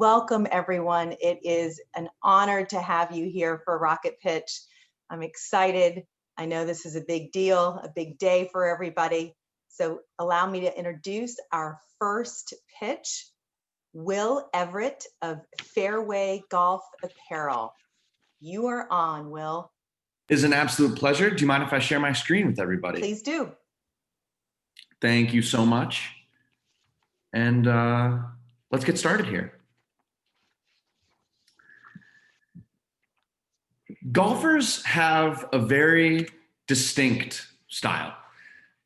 welcome everyone. It is an honor to have you here for Rocket Pitch. I'm excited. I know this is a big deal, a big day for everybody. So allow me to introduce our first pitch, Will Everett of Fairway Golf Apparel. You are on, Will. It is an absolute pleasure. Do you mind if I share my screen with everybody? Please do. Thank you so much. And let's get started here. Golfers have a very distinct style,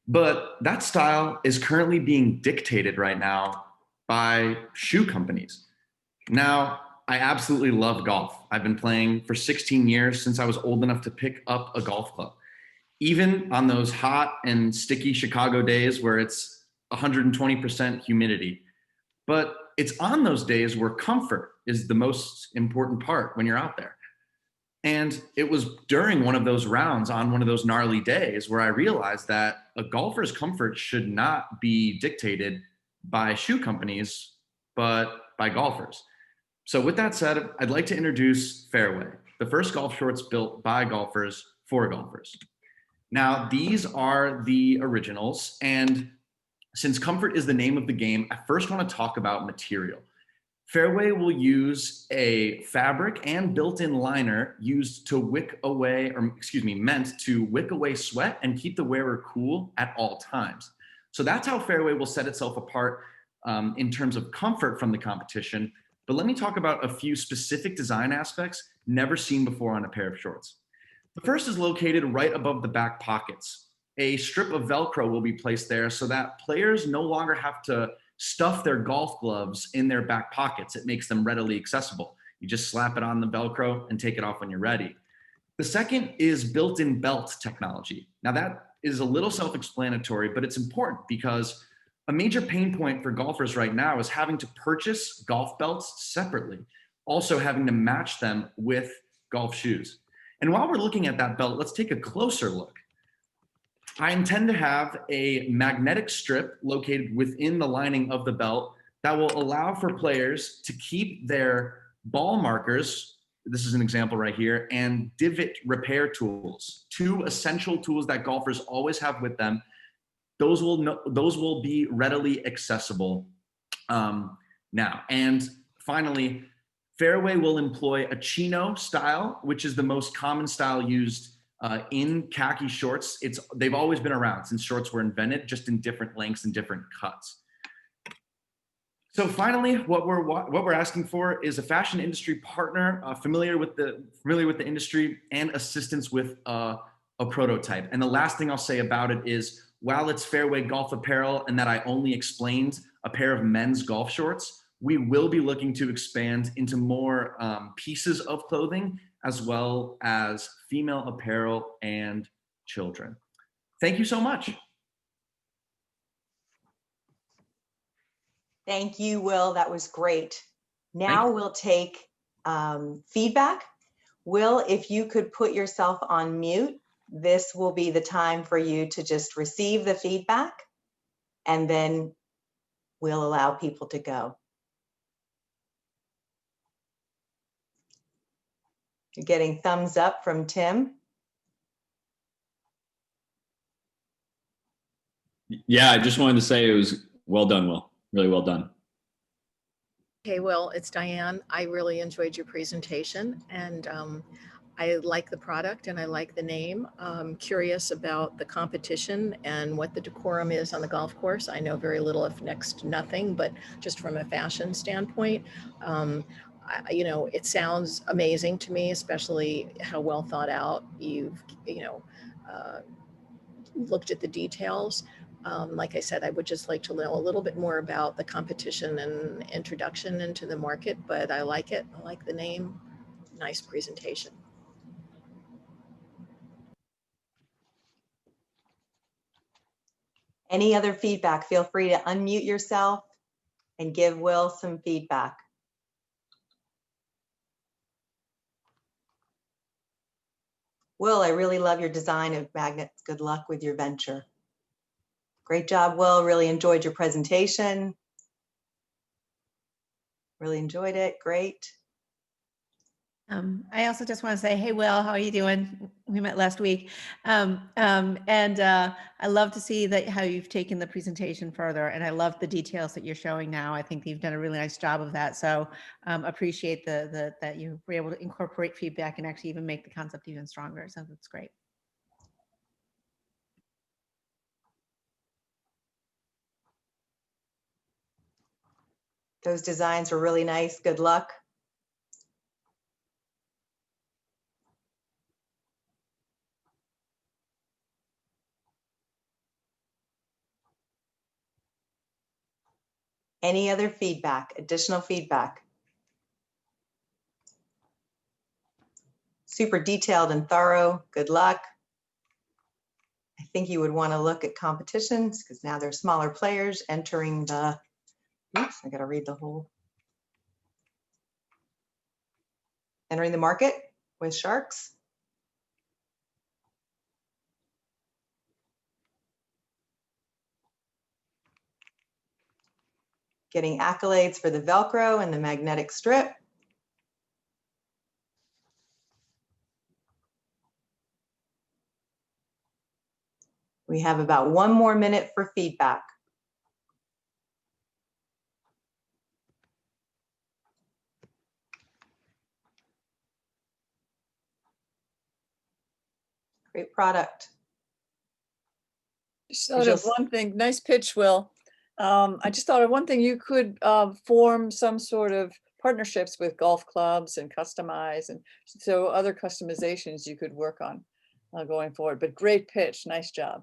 but that style is currently being dictated right now by shoe companies. Now, I absolutely love golf. I've been playing for 16 years since I was old enough to pick up a golf club. Even on those hot and sticky Chicago days where it's 120% humidity. But it's on those days where comfort is the most important part when you're out there. And it was during one of those rounds on one of those gnarly days where I realized that a golfer's comfort should not be dictated by shoe companies, but by golfers. So with that said, I'd like to introduce Fairway, the first golf shorts built by golfers for golfers. Now, these are the originals, and since comfort is the name of the game, I first want to talk about material. Fairway will use a fabric and built-in liner used to meant to wick away sweat and keep the wearer cool at all times. So that's how Fairway will set itself apart in terms of comfort from the competition. But let me talk about a few specific design aspects never seen before on a pair of shorts. The first is located right above the back pockets. A strip of Velcro will be placed there so that players no longer have to stuff their golf gloves in their back pockets. It makes them readily accessible. You just slap it on the Velcro and take it off when you're ready. The second is built-in belt technology. Now that is a little self-explanatory, but it's important because a major pain point for golfers right now is having to purchase golf belts separately, also having to match them with golf shoes. And while we're looking at that belt, let's take a closer look. I intend to have a magnetic strip located within the lining of the belt that will allow for players to keep their ball markers, this is an example right here, and divot repair tools, two essential tools that golfers always have with them. Those will be readily accessible now. And finally, Fairway will employ a chino style, which is the most common style used in khaki shorts. They've always been around since shorts were invented, just in different lengths and different cuts. So finally, what we're asking for is a fashion industry partner familiar with the industry and assistance with a prototype. And the last thing I'll say about it is, while it's Fairway Golf Apparel and that I only explained a pair of men's golf shorts, we will be looking to expand into more pieces of clothing, as well as female apparel and children. Thank you so much. Thank you, Will. That was great. Now we'll take feedback. Will, if you could put yourself on mute, this will be the time for you to just receive the feedback, and then we'll allow people to go. You're getting thumbs up from Tim. Yeah, I just wanted to say it was well done, Will. Really well done. Hey, Will, it's Diane. I really enjoyed your presentation, and I like the product and I like the name. I'm curious about the competition and what the decorum is on the golf course. I know very little, if next to nothing, but just from a fashion standpoint, it sounds amazing to me, especially how well thought out you've, looked at the details. Like I said, I would just like to know a little bit more about the competition and introduction into the market, but I like it. I like the name. Nice presentation. Any other feedback? Feel free to unmute yourself and give Will some feedback. Will, I really love your design of magnets. Good luck with your venture. Great job, Will. Really enjoyed your presentation. Really enjoyed it. Great. I also just want to say, hey, Will, how are you doing? We met last week. I love to see that how you've taken the presentation further, and I love the details that you're showing now. I think you've done a really nice job of that. So appreciate that you were able to incorporate feedback and actually even make the concept even stronger. So that's great. Those designs were really nice. Good luck. Any other feedback, additional feedback? Super detailed and thorough. Good luck. I think you would want to look at competitions because now there's smaller players entering the, oops, I got to read the whole. Entering the market with sharks. Getting accolades for the Velcro and the magnetic strip. We have about 1 more minute for feedback. Great product. Just thought of one thing. Nice pitch, Will. I just thought of one thing. You could form some sort of partnerships with golf clubs and customize, and so other customizations you could work on going forward. But great pitch. Nice job.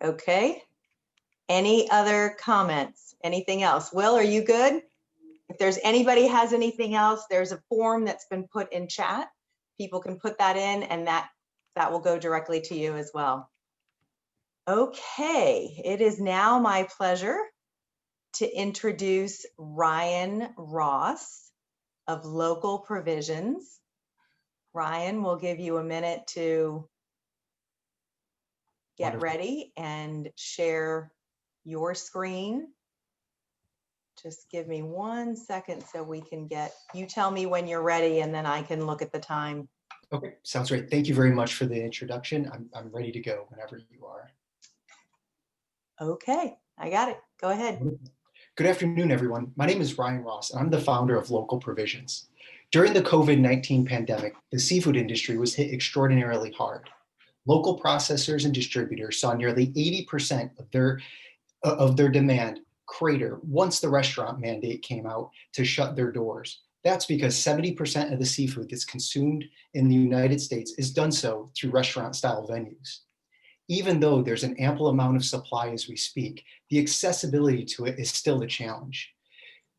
Okay. Any other comments? Anything else? Will, are you good? If there's anybody has anything else, there's a form that's been put in chat. People can put that in and that will go directly to you as well. Okay, it is now my pleasure to introduce Ryan Ross of Local Provisions. Ryan, we'll give you a minute to get Wonderful. ready and share your screen. Just give me 1 second so we can get, you tell me when you're ready and then I can look at the time. Okay, sounds great. Thank you very much for the introduction. I'm ready to go whenever you are. Okay, I got it. Go ahead. Good afternoon, everyone. My name is Ryan Ross, and I'm the founder of Local Provisions. During the COVID-19 pandemic, the seafood industry was hit extraordinarily hard. Local processors and distributors saw nearly 80% of their demand crater once the restaurant mandate came out to shut their doors. That's because 70% of the seafood that's consumed in the United States is done so through restaurant-style venues. Even though there's an ample amount of supply as we speak, the accessibility to it is still a challenge.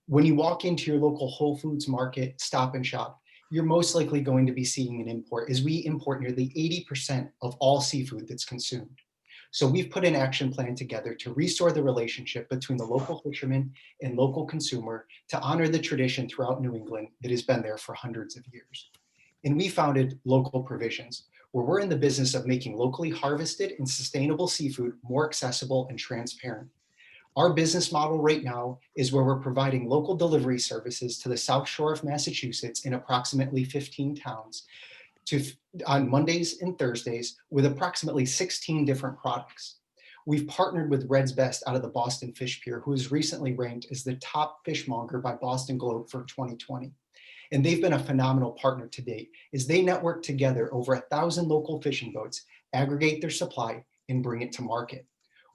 When you walk into your local Whole Foods market, Stop and Shop, you're most likely going to be seeing an import, as we import nearly 80% of all seafood that's consumed. So we've put an action plan together to restore the relationship between the local fisherman and local consumer to honor the tradition throughout New England that has been there for hundreds of years. And we founded Local Provisions, where we're in the business of making locally harvested and sustainable seafood more accessible and transparent. Our business model right now is where we're providing local delivery services to the South Shore of Massachusetts in approximately 15 towns on Mondays and Thursdays with approximately 16 different products. We've partnered with Red's Best out of the Boston Fish Pier, who was recently ranked as the top fishmonger by Boston Globe for 2020. And they've been a phenomenal partner to date as they network together over 1,000 local fishing boats, aggregate their supply, and bring it to market.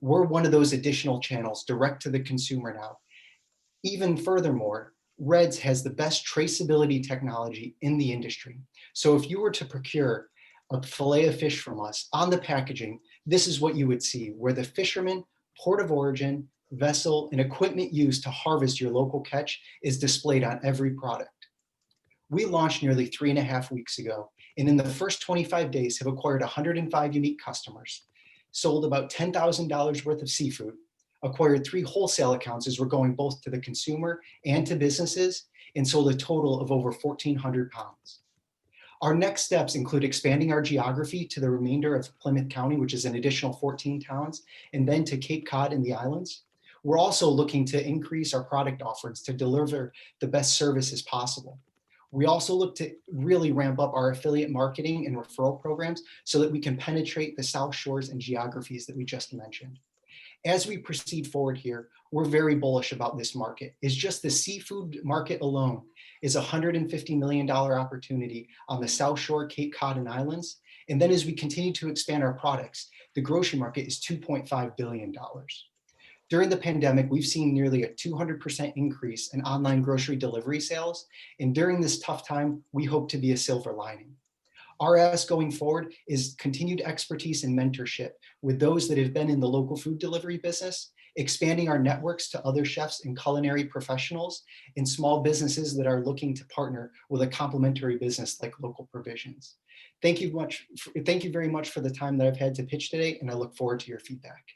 We're one of those additional channels direct to the consumer now. Even furthermore, Red's has the best traceability technology in the industry. So if you were to procure a fillet of fish from us, on the packaging, this is what you would see, where the fisherman, port of origin, vessel, and equipment used to harvest your local catch is displayed on every product. We launched nearly 3.5 weeks ago, and in the first 25 days have acquired 105 unique customers, sold about $10,000 worth of seafood, acquired 3 wholesale accounts as we're going both to the consumer and to businesses, and sold a total of over 1,400 pounds. Our next steps include expanding our geography to the remainder of Plymouth County, which is an additional 14 towns, and then to Cape Cod and the islands. We're also looking to increase our product offerings to deliver the best services possible. We also look to really ramp up our affiliate marketing and referral programs so that we can penetrate the South Shores and geographies that we just mentioned. As we proceed forward here, we're very bullish about this market. It's just the seafood market alone is a $150 million opportunity on the South Shore, Cape Cod, and Islands. And then as we continue to expand our products, the grocery market is $2.5 billion. During the pandemic, we've seen nearly a 200% increase in online grocery delivery sales. And during this tough time, we hope to be a silver lining. Our ask going forward is continued expertise and mentorship with those that have been in the local food delivery business, expanding our networks to other chefs and culinary professionals, and small businesses that are looking to partner with a complementary business like Local Provisions. Thank you very much for the time that I've had to pitch today, and I look forward to your feedback.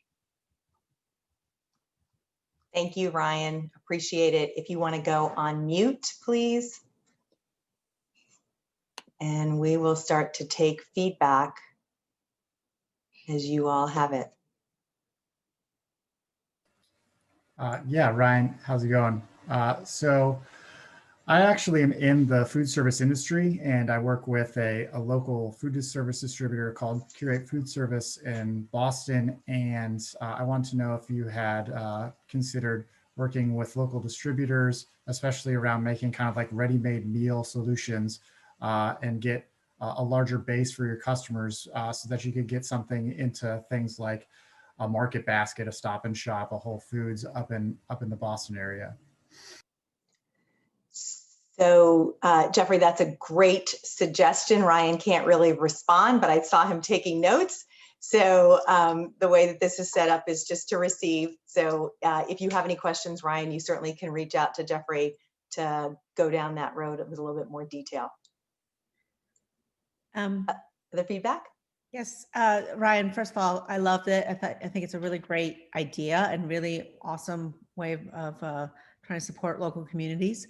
Thank you, Ryan. Appreciate it. If you want to go on mute, please. And we will start to take feedback as you all have it. Yeah, Ryan, how's it going? So I actually am in the food service industry, and I work with a local food service distributor called Curate Food Service in Boston. And I want to know if you had considered working with local distributors, especially around making kind of like ready-made meal solutions and get a larger base for your customers so that you could get something into things like a Market Basket, a Stop and Shop, a Whole Foods up in the Boston area. So Jeffrey, that's a great suggestion. Ryan can't really respond, but I saw him taking notes. So the way that this is set up is just to receive. So if you have any questions, Ryan, you certainly can reach out to Jeffrey to go down that road with a little bit more detail. Other feedback? Yes, Ryan, first of all, I loved it. I think it's a really great idea and really awesome way of trying to support local communities.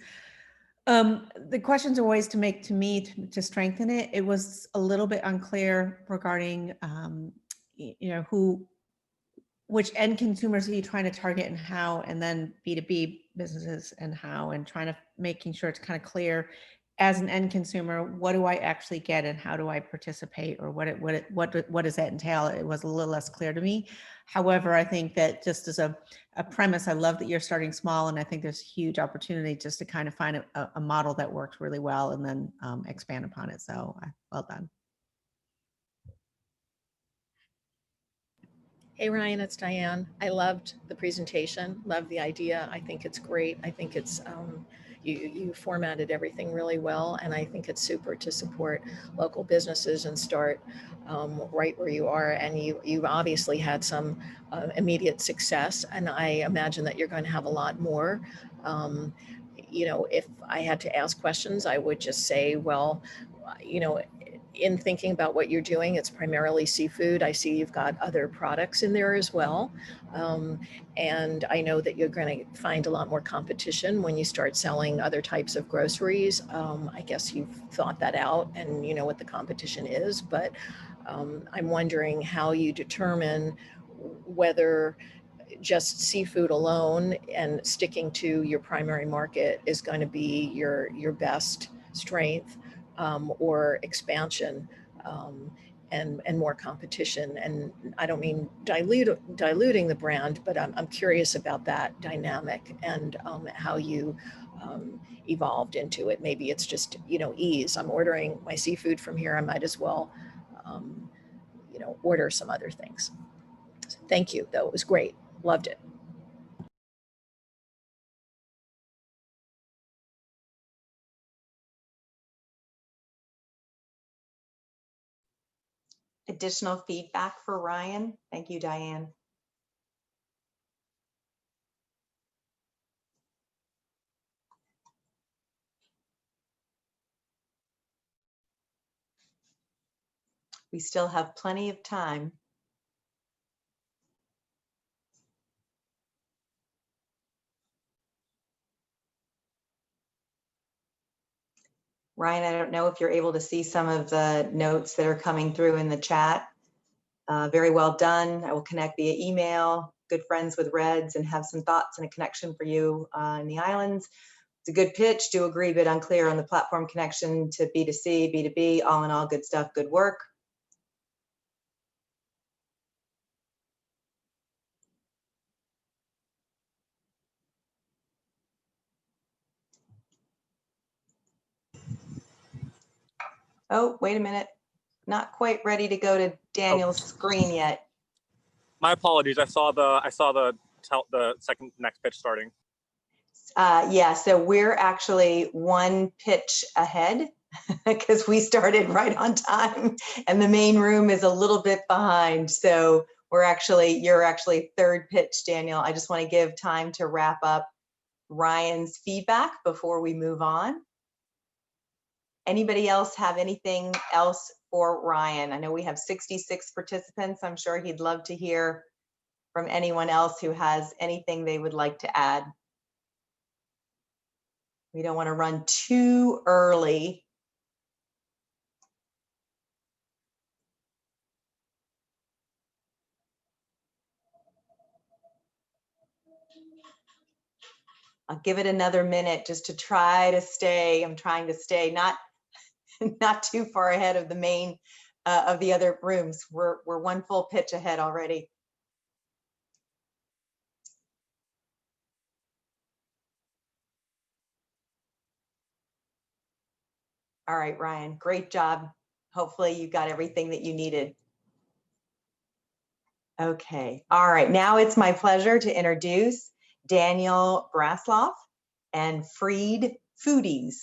The questions are ways to make to me to strengthen it. It was a little bit unclear regarding, which end consumers are you trying to target and how, and then B2B businesses and how, and trying to making sure it's kind of clear as an end consumer, what do I actually get and how do I participate, or what does that entail? It was a little less clear to me. However, I think that just as a premise, I love that you're starting small, and I think there's huge opportunity just to kind of find a model that works really well and then expand upon it. So well done. Hey Ryan, it's Diane. I loved the presentation, loved the idea. I think it's great. I think it's you formatted everything really well, and I think it's super to support local businesses and start right where you are. And you've obviously had some immediate success, and I imagine that you're going to have a lot more. If I had to ask questions, I would just say, well, in thinking about what you're doing, it's primarily seafood. I see you've got other products in there as well. And I know that you're going to find a lot more competition when you start selling other types of groceries. I guess you've thought that out and you know what the competition is, but I'm wondering how you determine whether just seafood alone and sticking to your primary market is going to be your best strength, or expansion and more competition. And I don't mean diluting the brand, but I'm curious about that dynamic and how you evolved into it. Maybe it's just, ease. I'm ordering my seafood from here. I might as well, order some other things. Thank you, though. It was great. Loved it. Additional feedback for Ryan? Thank you, Diane. We still have plenty of time. Ryan, I don't know if you're able to see some of the notes that are coming through in the chat. Very well done. I will connect via email, good friends with Reds, and have some thoughts and a connection for you in the islands. It's a good pitch. Do agree, but unclear on the platform connection to B2C, B2B, all in all, good stuff, good work. Oh, wait a minute. Not quite ready to go to Daniel's screen yet. My apologies. I saw the second next pitch starting. Yeah, so we're actually one pitch ahead because we started right on time and the main room is a little bit behind. So you're actually third pitch, Daniel. I just want to give time to wrap up Ryan's feedback before we move on. Anybody else have anything else for Ryan? I know we have 66 participants. I'm sure he'd love to hear from anyone else who has anything they would like to add. We don't want to run too early. I'll give it another minute just to try to stay. I'm trying to stay not too far ahead of the main of the other rooms. We're one full pitch ahead already. All right, Ryan, great job. Hopefully you got everything that you needed. Okay, all right, now it's my pleasure to introduce Daniel Brasloff and Freed Foodies.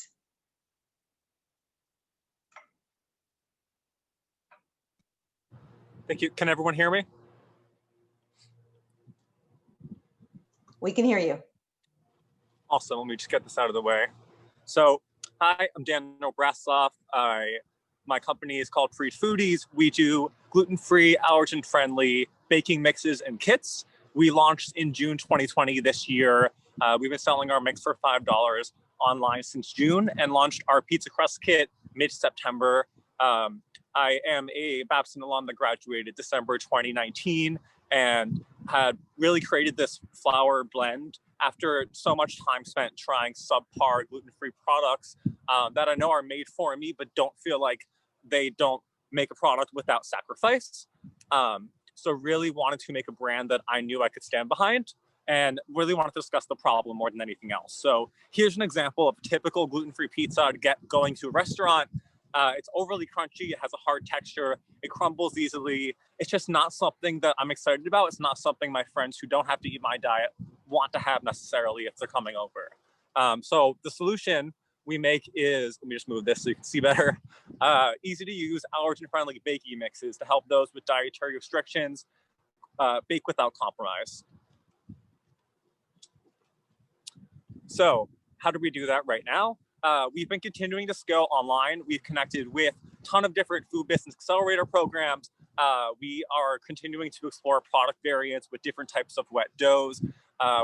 Thank you. Can everyone hear me? We can hear you. Awesome. Let me just get this out of the way. So, hi, I'm Daniel Brasloff. My company is called Freed Foodies. We do gluten-free, allergen-friendly baking mixes and kits. We launched in June 2020 this year. We've been selling our mix for $5 online since June and launched our pizza crust kit mid-September. I am a Babson alum that graduated December 2019 and had really created this flour blend after so much time spent trying subpar gluten-free products that I know are made for me, but don't feel like they don't make a product without sacrifice. So really wanted to make a brand that I knew I could stand behind and really wanted to discuss the problem more than anything else. So here's an example of a typical gluten-free pizza I'd get going to a restaurant. It's overly crunchy, it has a hard texture, it crumbles easily. It's just not something that I'm excited about. It's not something my friends who don't have to eat my diet want to have necessarily if they're coming over. So the solution we make is, let me just move this so you can see better, easy to use allergen-friendly baking mixes to help those with dietary restrictions bake without compromise. So how do we do that right now? We've been continuing to scale online. We've connected with a ton of different food business accelerator programs. We are continuing to explore product variants with different types of wet doughs.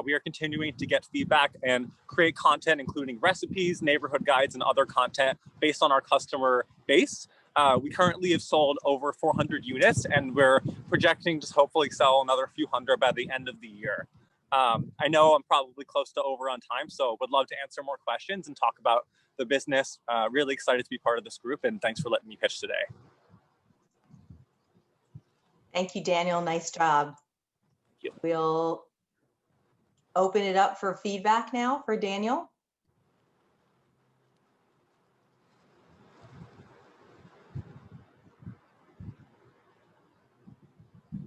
We are continuing to get feedback and create content, including recipes, neighborhood guides, and other content based on our customer base. We currently have sold over 400 units, and we're projecting to hopefully sell another few hundred by the end of the year. I know I'm probably close to over on time, so would love to answer more questions and talk about the business. Really excited to be part of this group, and thanks for letting me pitch today. Thank you, Daniel. Nice job. Thank you. We'll open it up for feedback now for Daniel.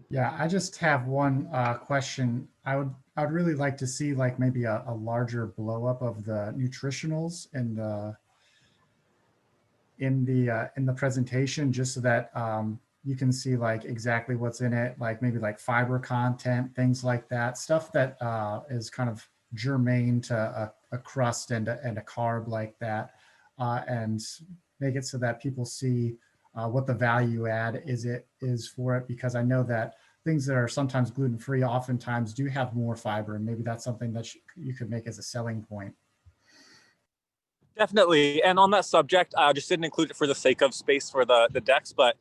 Yeah, I just have one question. I would really like to see like maybe a larger blow up of the nutritionals in the presentation, just so that you can see like exactly what's in it, like maybe like fiber content, things like that, stuff that is kind of germane to a crust and a carb like that, and make it so that people see what the value add is for it, because I know that things that are sometimes gluten-free oftentimes do have more fiber, and maybe that's something that you could make as a selling point. Definitely. And on that subject, I just didn't include it for the sake of space for the decks, but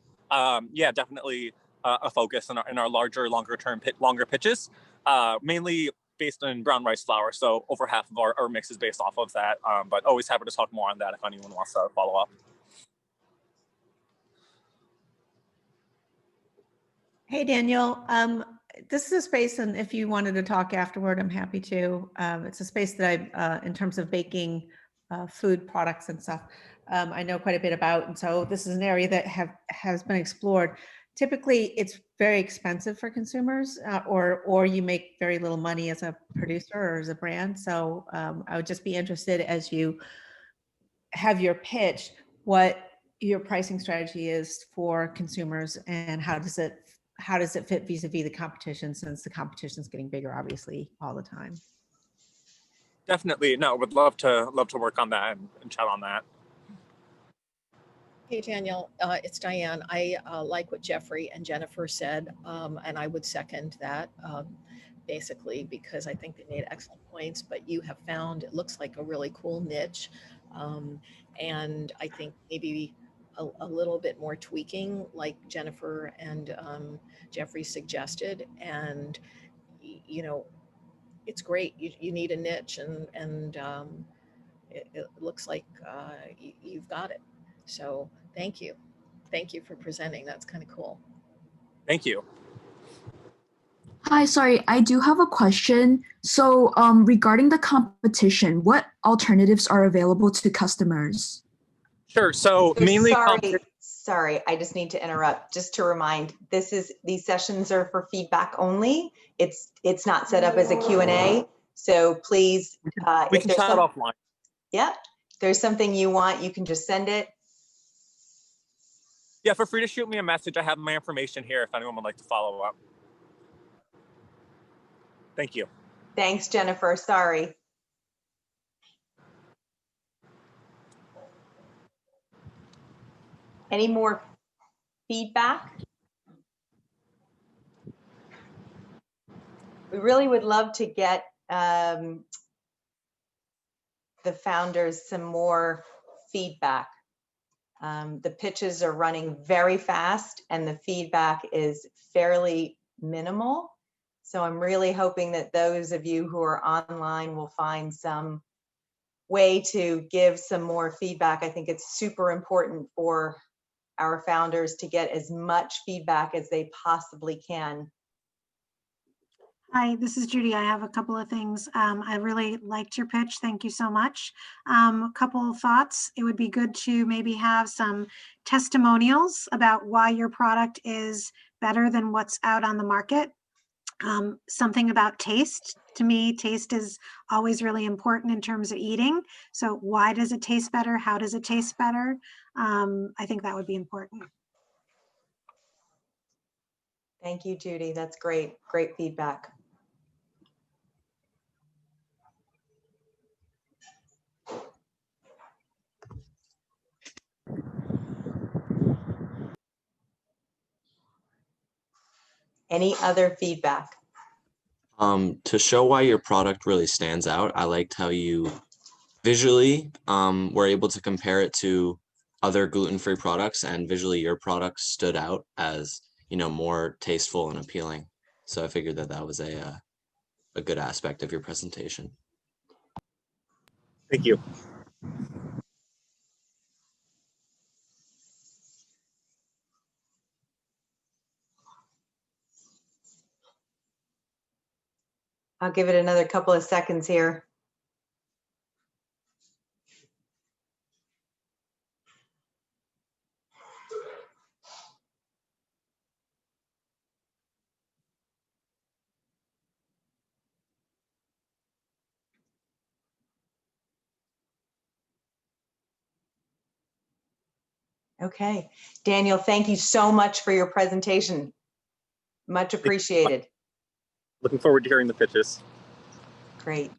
yeah, definitely a focus in our larger, longer pitches, mainly based on brown rice flour. So over half of our mix is based off of that. But always happy to talk more on that if anyone wants to follow up. Hey, Daniel. This is a space, and if you wanted to talk afterward, I'm happy to. It's a space that in terms of baking food products and stuff, I know quite a bit about. And so this is an area that has been explored. Typically, it's very expensive for consumers, or you make very little money as a producer or as a brand. So I would just be interested, as you have your pitch, what your pricing strategy is for consumers, and how does it fit vis-a-vis the competition, since the competition is getting bigger, obviously, all the time? Definitely. No, would love to work on that and chat on that. Hey, Daniel, it's Diane. I like what Jeffrey and Jennifer said, and I would second that, basically, because I think they made excellent points, but you have found, it looks like a really cool niche. And I think maybe a little bit more tweaking, like Jennifer and Jeffrey suggested. And, you know, it's great. You need a niche, and it looks like you've got it. So thank you. Thank you for presenting. That's kind of cool. Thank you. Hi, sorry, I do have a question. So regarding the competition, what alternatives are available to customers? Sure. So mainly Sorry, I just need to interrupt. Just to remind, these sessions are for feedback only. It's not set up as a Q&A. So please, we can chat offline. Yeah, if there's something you want, you can just send it. Yeah, feel free to shoot me a message. I have my information here if anyone would like to follow up. Thank you. Thanks, Jennifer. Sorry. Any more feedback? We really would love to get the founders some more feedback. The pitches are running very fast and the feedback is fairly minimal. So I'm really hoping that those of you who are online will find some way to give some more feedback. I think it's super important for our founders to get as much feedback as they possibly can. Hi, this is Judy. I have a couple of things. I really liked your pitch. Thank you so much. A couple of thoughts. It would be good to maybe have some testimonials about why your product is better than what's out on the market. Something about taste. To me, taste is always really important in terms of eating. So why does it taste better? How does it taste better? I think that would be important. Thank you, Judy. That's great. Great feedback. Any other feedback? To show why your product really stands out, I liked how you visually were able to compare it to other gluten-free products, and visually your product stood out as, you know, more tasteful and appealing. So I figured that that was a good aspect of your presentation. Thank you. I'll give it another couple of seconds here. Okay, Daniel, thank you so much for your presentation. Much appreciated. Looking forward to hearing the pitches. Great.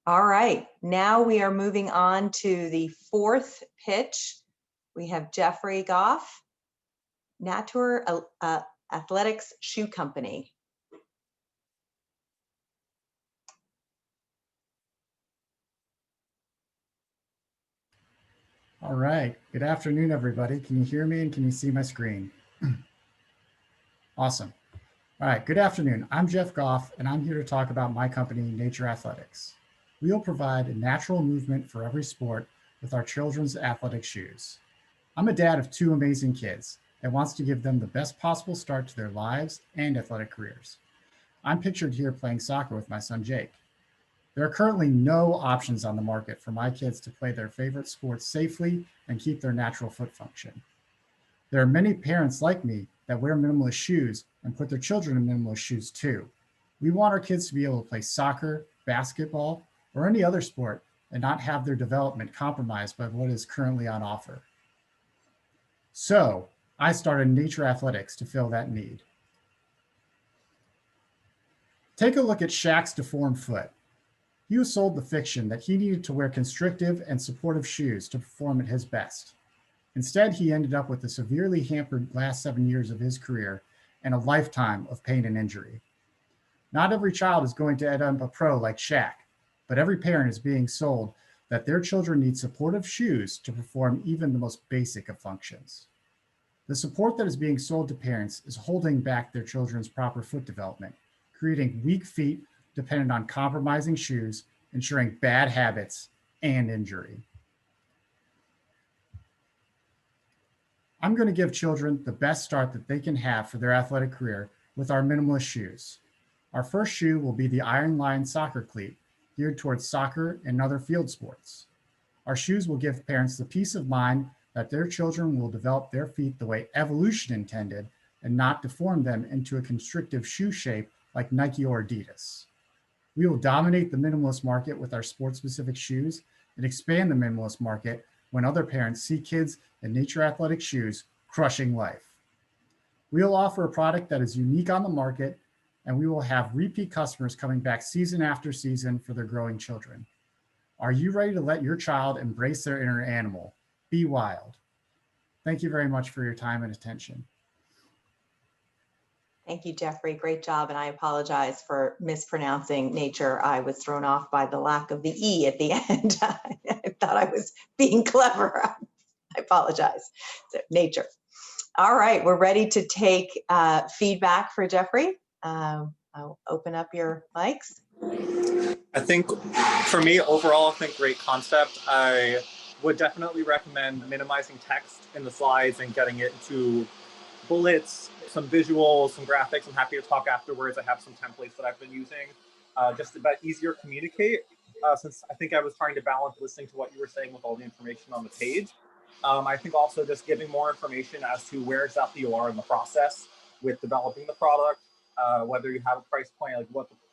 All right, now we are moving on to the fourth pitch. We have Jeffrey Goff, Natur Athletics Shoe Company. All right. Good afternoon, everybody. Can you hear me and can you see my screen? Awesome. All right. Good afternoon. I'm Jeff Goff, and I'm here to talk about my company, Nature Athletics. We will provide a natural movement for every sport with our children's athletic shoes. I'm a dad of 2 amazing kids that wants to give them the best possible start to their lives and athletic careers. I'm pictured here playing soccer with my son, Jake. There are currently no options on the market for my kids to play their favorite sports safely and keep their natural foot function. There are many parents like me that wear minimalist shoes and put their children in minimalist shoes too. We want our kids to be able to play soccer, basketball, or any other sport and not have their development compromised by what is currently on offer. So I started Nature Athletics to fill that need. Take a look at Shaq's deformed foot. He was sold the fiction that he needed to wear constrictive and supportive shoes to perform at his best. Instead, he ended up with a severely hampered last 7 years of his career and a lifetime of pain and injury. Not every child is going to end up a pro like Shaq, but every parent is being sold that their children need supportive shoes to perform even the most basic of functions. The support that is being sold to parents is holding back their children's proper foot development, creating weak feet dependent on compromising shoes, ensuring bad habits and injury. I'm going to give children the best start that they can have for their athletic career with our minimalist shoes. Our first shoe will be the Iron Line soccer cleat, geared towards soccer and other field sports. Our shoes will give parents the peace of mind that their children will develop their feet the way evolution intended and not deform them into a constrictive shoe shape like Nike or Adidas. We will dominate the minimalist market with our sport-specific shoes and expand the minimalist market when other parents see kids in Nature Athletic shoes crushing life. We will offer a product that is unique on the market, and we will have repeat customers coming back season after season for their growing children. Are you ready to let your child embrace their inner animal? Be wild. Thank you very much for your time and attention. Thank you, Jeffrey. Great job. And I apologize for mispronouncing nature. I was thrown off by the lack of the E at the end. I thought I was being clever. I apologize. So, nature. All right, we're ready to take feedback for Jeffrey. I'll open up your mics. I think for me, overall, I think great concept. I would definitely recommend minimizing text in the slides and getting it into bullets, some visuals, some graphics. I'm happy to talk afterwards. I have some templates that I've been using just about easier to communicate since I think I was trying to balance listening to what you were saying with all the information on the page. I think also just giving more information as to where exactly you are in the process with developing the product, whether you have a price point, like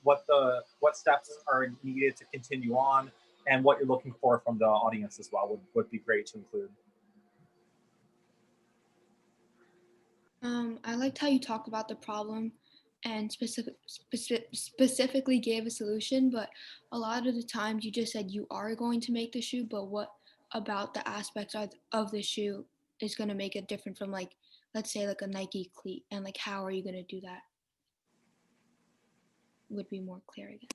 what steps are needed to continue on, and what you're looking for from the audience as well would be great to include. I liked how you talked about the problem and specifically gave a solution, but a lot of the times you just said you are going to make the shoe, but what about the aspects of the shoe is going to make it different from, like, let's say like a Nike cleat, and like how are you going to do that? Would be more clear again.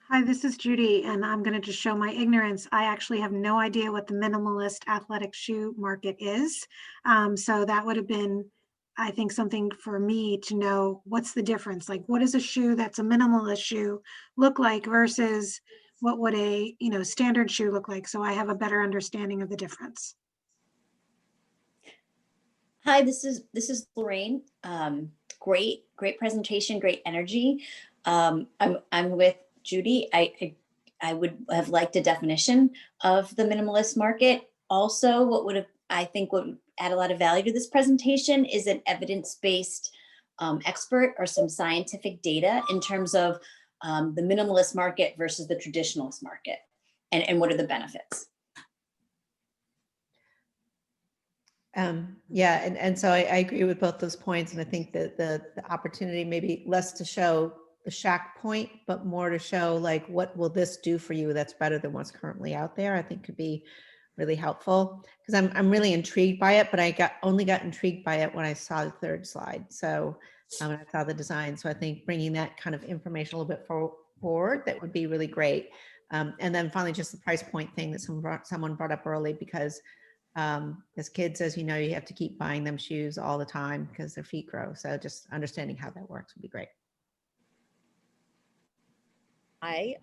Hi, this is Judy, and I'm going to just show my ignorance. I actually have no idea what the minimalist athletic shoe market is. So that would have been, I think, something for me to know what's the difference. Like, what does a shoe that's a minimalist shoe look like versus what would a standard shoe look like? So I have a better understanding of the difference. Hi, this is Lorraine. Great presentation, great energy. I'm with Judy. I would have liked a definition of the minimalist market. Also, what would add a lot of value to this presentation is an evidence-based expert or some scientific data in terms of the minimalist market versus the traditionalist market, and what are the benefits. Yeah, and so I agree with both those points, and I think that the opportunity maybe less to show the Shaq point, but more to show like what will this do for you that's better than what's currently out there, I think could be really helpful, because I'm really intrigued by it, but I only got intrigued by it when I saw the third slide. So when I saw the design, so I think bringing that kind of information a little bit forward, that would be really great. And then finally, just the price point thing that someone brought up early, because as kids, as you know, you have to keep buying them shoes all the time because their feet grow. So just understanding how that works would be great. I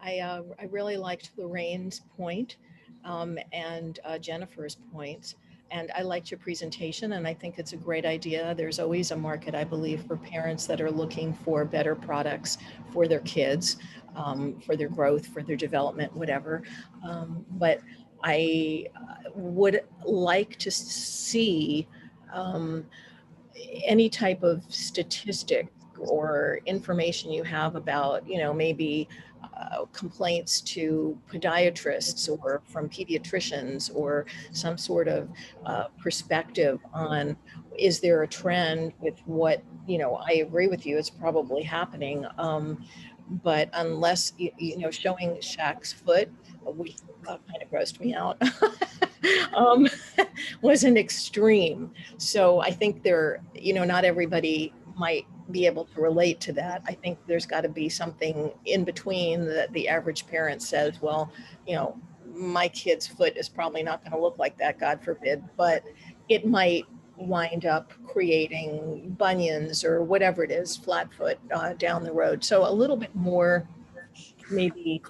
really liked Lorraine's point and Jennifer's points. And I liked your presentation, and I think it's a great idea. There's always a market, I believe, for parents that are looking for better products for their kids, for their growth, for their development, whatever. But I would like to see any type of statistic or information you have about, maybe complaints to podiatrists or from pediatricians, or some sort of perspective on, is there a trend with what, I agree with you, it's probably happening. But unless, showing Shaq's foot, which kind of grossed me out, was an extreme. So I think not everybody might be able to relate to that. I think there's got to be something in between that the average parent says, well, my kid's foot is probably not going to look like that, God forbid, but it might wind up creating bunions or whatever it is, flat foot down the road. So a little bit more maybe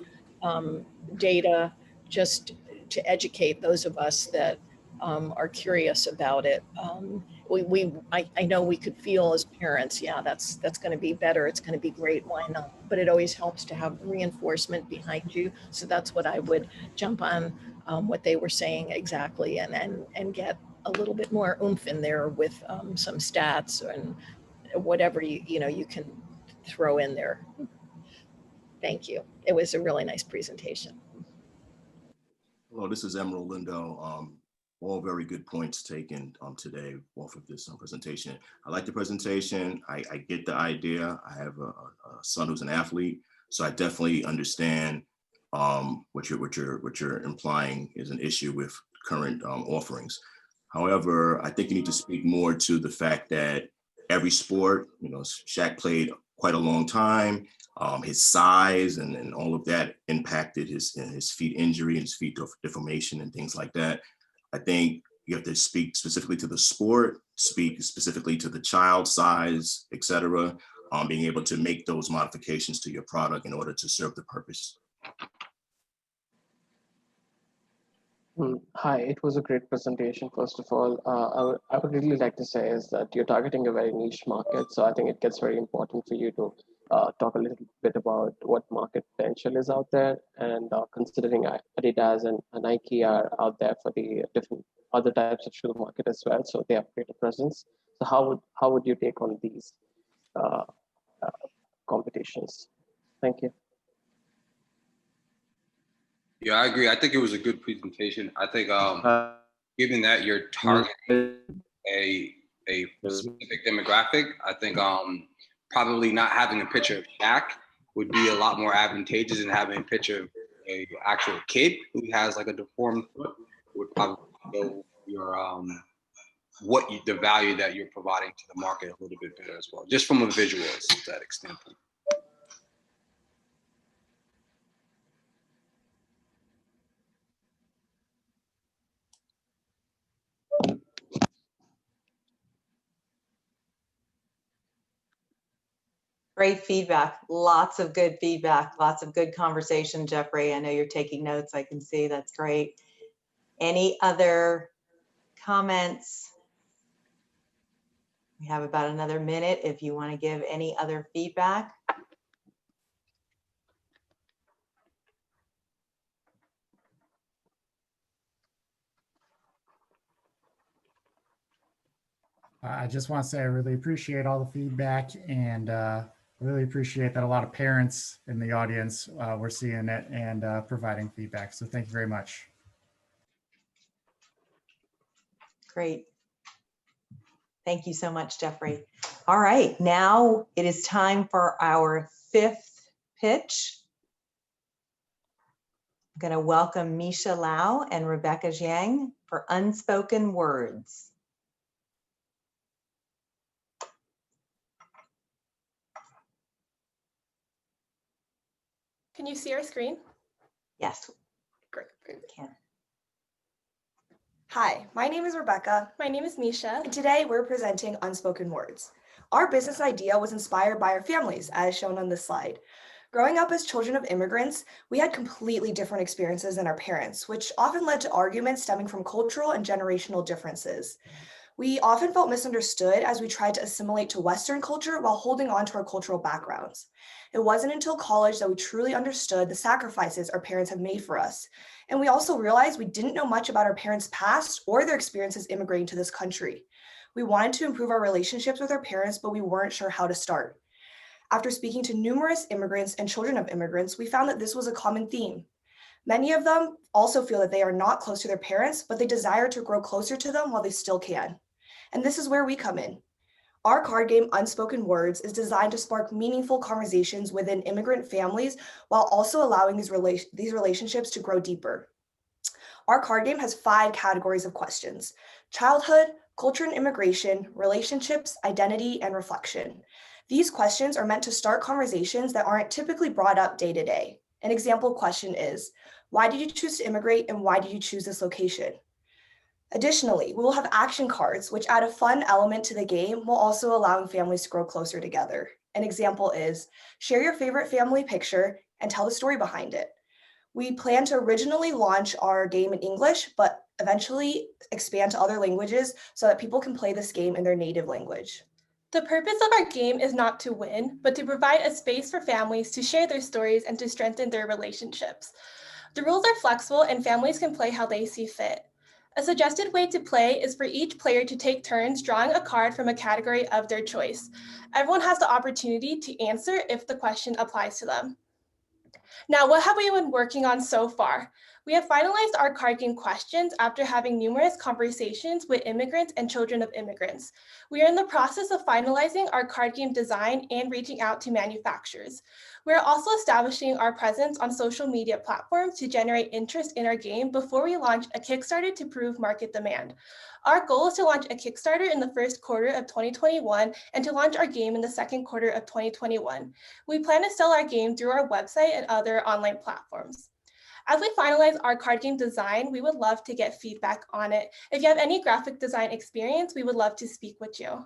data, just to educate those of us that are curious about it. I know we could feel as parents, yeah, that's going to be better. It's going to be great. Why not? But it always helps to have reinforcement behind you. So that's what I would jump on what they were saying exactly, and get a little bit more oomph in there with some stats and whatever you can throw in there. Thank you. It was a really nice presentation. Hello, this is Emerald Lindo. All very good points taken today off of this presentation. I like the presentation. I get the idea. I have a son who's an athlete, so I definitely understand what you're implying is an issue with current offerings. However, I think you need to speak more to the fact that every sport, Shaq played quite a long time. His size and all of that impacted his feet injury and his feet deformation and things like that. I think you have to speak specifically to the sport, speak specifically to the child size, et cetera, being able to make those modifications to your product in order to serve the purpose. Hi, it was a great presentation. First of all, I would really like to say is that you're targeting a very niche market. So I think it gets very important for you to talk a little bit about what market potential is out there, and considering Adidas and Nike are out there for the different other types of shoe market as well. So they have greater presence. So how would you take on these competitions? Thank you. Yeah, I agree. I think it was a good presentation. I think given that you're targeting a specific demographic, I think probably not having a picture of Shaq would be a lot more advantageous than having a picture of a actual kid who has like a deformed foot. Would probably go your the value that you're providing to the market a little bit better as well, just from a visual aesthetic standpoint. Great feedback. Lots of good feedback. Lots of good conversation, Jeffrey. I know you're taking notes. I can see that's great. Any other comments? We have about another minute if you want to give any other feedback. I just want to say I really appreciate all the feedback, and really appreciate that a lot of parents in the audience were seeing it and providing feedback. So thank you very much. Great. Thank you so much, Jeffrey. All right, now it is time for our fifth pitch. I'm going to welcome Misha Lau and Rebecca Zhang for Unspoken Words. Can you see our screen? Yes, Great. can. Hi, my name is Rebecca. My name is Nisha. And today we're presenting Unspoken Words. Our business idea was inspired by our families, as shown on this slide. Growing up as children of immigrants, we had completely different experiences than our parents, which often led to arguments stemming from cultural and generational differences. We often felt misunderstood as we tried to assimilate to Western culture while holding on to our cultural backgrounds. It wasn't until college that we truly understood the sacrifices our parents have made for us. And we also realized we didn't know much about our parents' past or their experiences immigrating to this country. We wanted to improve our relationships with our parents, but we weren't sure how to start. After speaking to numerous immigrants and children of immigrants, we found that this was a common theme. Many of them also feel that they are not close to their parents, but they desire to grow closer to them while they still can. And this is where we come in. Our card game, Unspoken Words, is designed to spark meaningful conversations within immigrant families while also allowing these relationships to grow deeper. Our card game has 5 categories of questions: childhood, culture and immigration, relationships, identity, and reflection. These questions are meant to start conversations that aren't typically brought up day to day. An example question is, why did you choose to immigrate and why did you choose this location? Additionally, we will have action cards, which add a fun element to the game while also allowing families to grow closer together. An example is, share your favorite family picture and tell the story behind it. We plan to originally launch our game in English, but eventually expand to other languages so that people can play this game in their native language. The purpose of our game is not to win, but to provide a space for families to share their stories and to strengthen their relationships. The rules are flexible and families can play how they see fit. A suggested way to play is for each player to take turns drawing a card from a category of their choice. Everyone has the opportunity to answer if the question applies to them. Now, what have we been working on so far? We have finalized our card game questions after having numerous conversations with immigrants and children of immigrants. We are in the process of finalizing our card game design and reaching out to manufacturers. We are also establishing our presence on social media platforms to generate interest in our game before we launch a Kickstarter to prove market demand. Our goal is to launch a Kickstarter in the first quarter of 2021 and to launch our game in the second quarter of 2021. We plan to sell our game through our website and other online platforms. As we finalize our card game design, we would love to get feedback on it. If you have any graphic design experience, we would love to speak with you.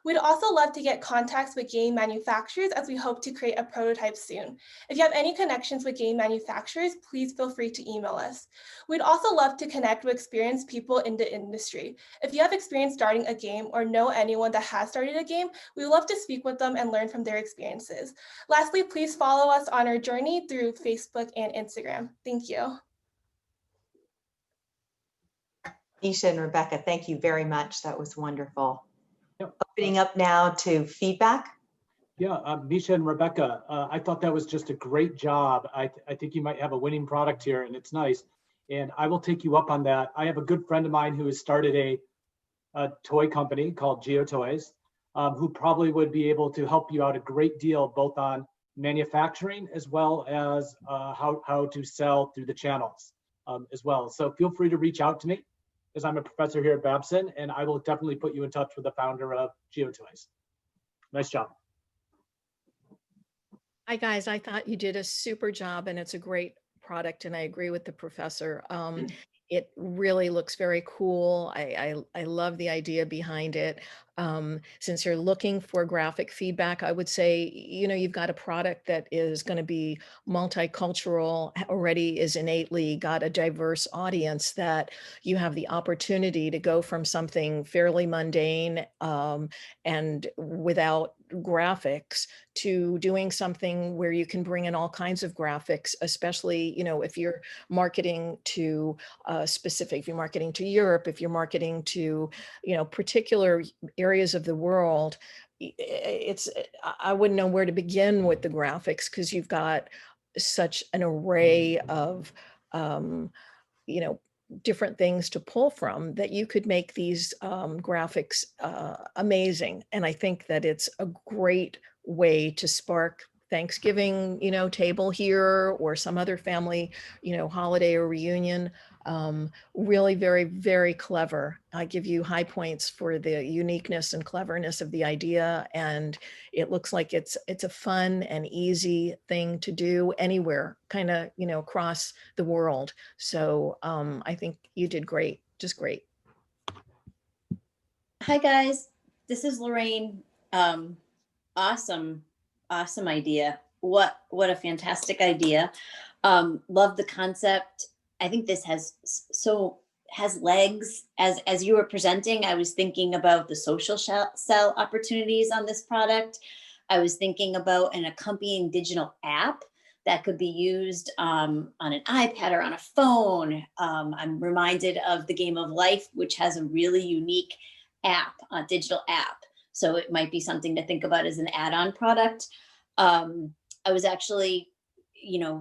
We'd also love to get contacts with game manufacturers as we hope to create a prototype soon. If you have any connections with game manufacturers, please feel free to email us. We'd also love to connect with experienced people in the industry. If you have experience starting a game or know anyone that has started a game, we would love to speak with them and learn from their experiences. Lastly, please follow us on our journey through Facebook and Instagram. Thank you. Nisha and Rebecca, thank you very much. That was wonderful. Opening up now to feedback. Yeah, Nisha and Rebecca, I thought that was just a great job. I think you might have a winning product here and it's nice. And I will take you up on that. I have a good friend of mine who has started a toy company called Geo Toys, who probably would be able to help you out a great deal, both on manufacturing as well as how to sell through the channels as well. So feel free to reach out to me, as I'm a professor here at Babson, and I will definitely put you in touch with the founder of Geo Toys. Nice job. Hi guys, I thought you did a super job and it's a great product and I agree with the professor. It really looks very cool. I love the idea behind it. Since you're looking for graphic feedback, I would say, you know, you've got a product that is going to be multicultural, already is innately got a diverse audience, that you have the opportunity to go from something fairly mundane and without graphics to doing something where you can bring in all kinds of graphics, especially, you know, if you're marketing to specific, if you're marketing to Europe, if you're marketing to, you know, particular areas of the world, I wouldn't know where to begin with the graphics because you've got such an array of, you know, different things to pull from that you could make these graphics amazing. And I think that it's a great way to spark Thanksgiving, table here or some other family, holiday or reunion. Really very, very clever. I give you high points for the uniqueness and cleverness of the idea. And it looks like it's a fun and easy thing to do anywhere, kind of, across the world. So I think you did great, just great. Hi guys, this is Lorraine. Awesome idea. What a fantastic idea. Love the concept. I think this has legs. As you were presenting, I was thinking about the social sell opportunities on this product. I was thinking about an accompanying digital app that could be used on an iPad or on a phone. I'm reminded of the Game of Life, which has a really unique app, a digital app. So it might be something to think about as an add-on product. I was actually,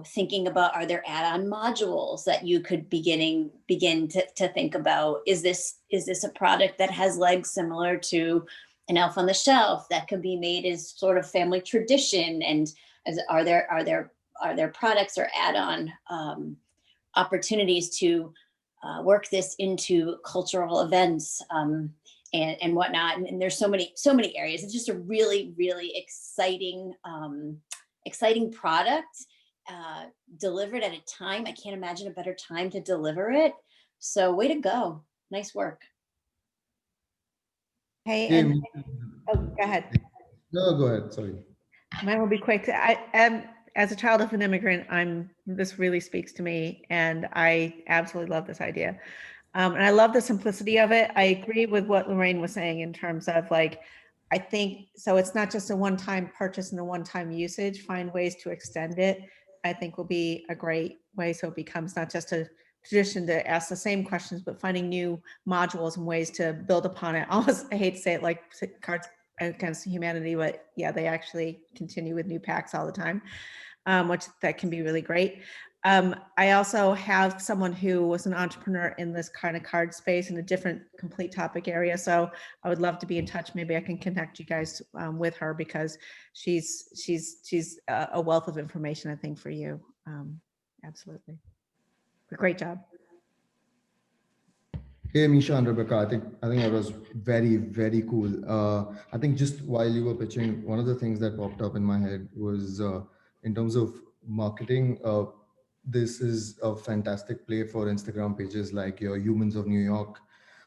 thinking about, are there add-on modules that you could begin to think about? Is this a product that has legs similar to an Elf on the Shelf that could be made as sort of family tradition? And are there products or add-on opportunities to work this into cultural events? And whatnot. And there's so many areas. It's just a really, really exciting product delivered at a time. I can't imagine a better time to deliver it. So way to go. Nice work. Hey, Hey, and go ahead. no, go ahead. Sorry. Mine will be quick. I am, as a child of an immigrant, this really speaks to me, and I absolutely love this idea. And I love the simplicity of it. I agree with what Lorraine was saying in terms of I think, so it's not just a one-time purchase and a one-time usage. Find ways to extend it, I think will be a great way. So it becomes not just a tradition to ask the same questions, but finding new modules and ways to build upon it. Almost, I hate to say it, like Cards Against Humanity, but yeah, they actually continue with new packs all the time, which that can be really great. I also have someone who was an entrepreneur in this kind of card space in a different complete topic area. So I would love to be in touch. Maybe I can connect you guys with her, because she's a wealth of information, I think, for you. Absolutely. But great job. Hey, Misha and Rebecca, I think that was very, very cool. I think just while you were pitching, one of the things that popped up in my head was in terms of marketing, this is a fantastic play for Instagram pages like your Humans of New York,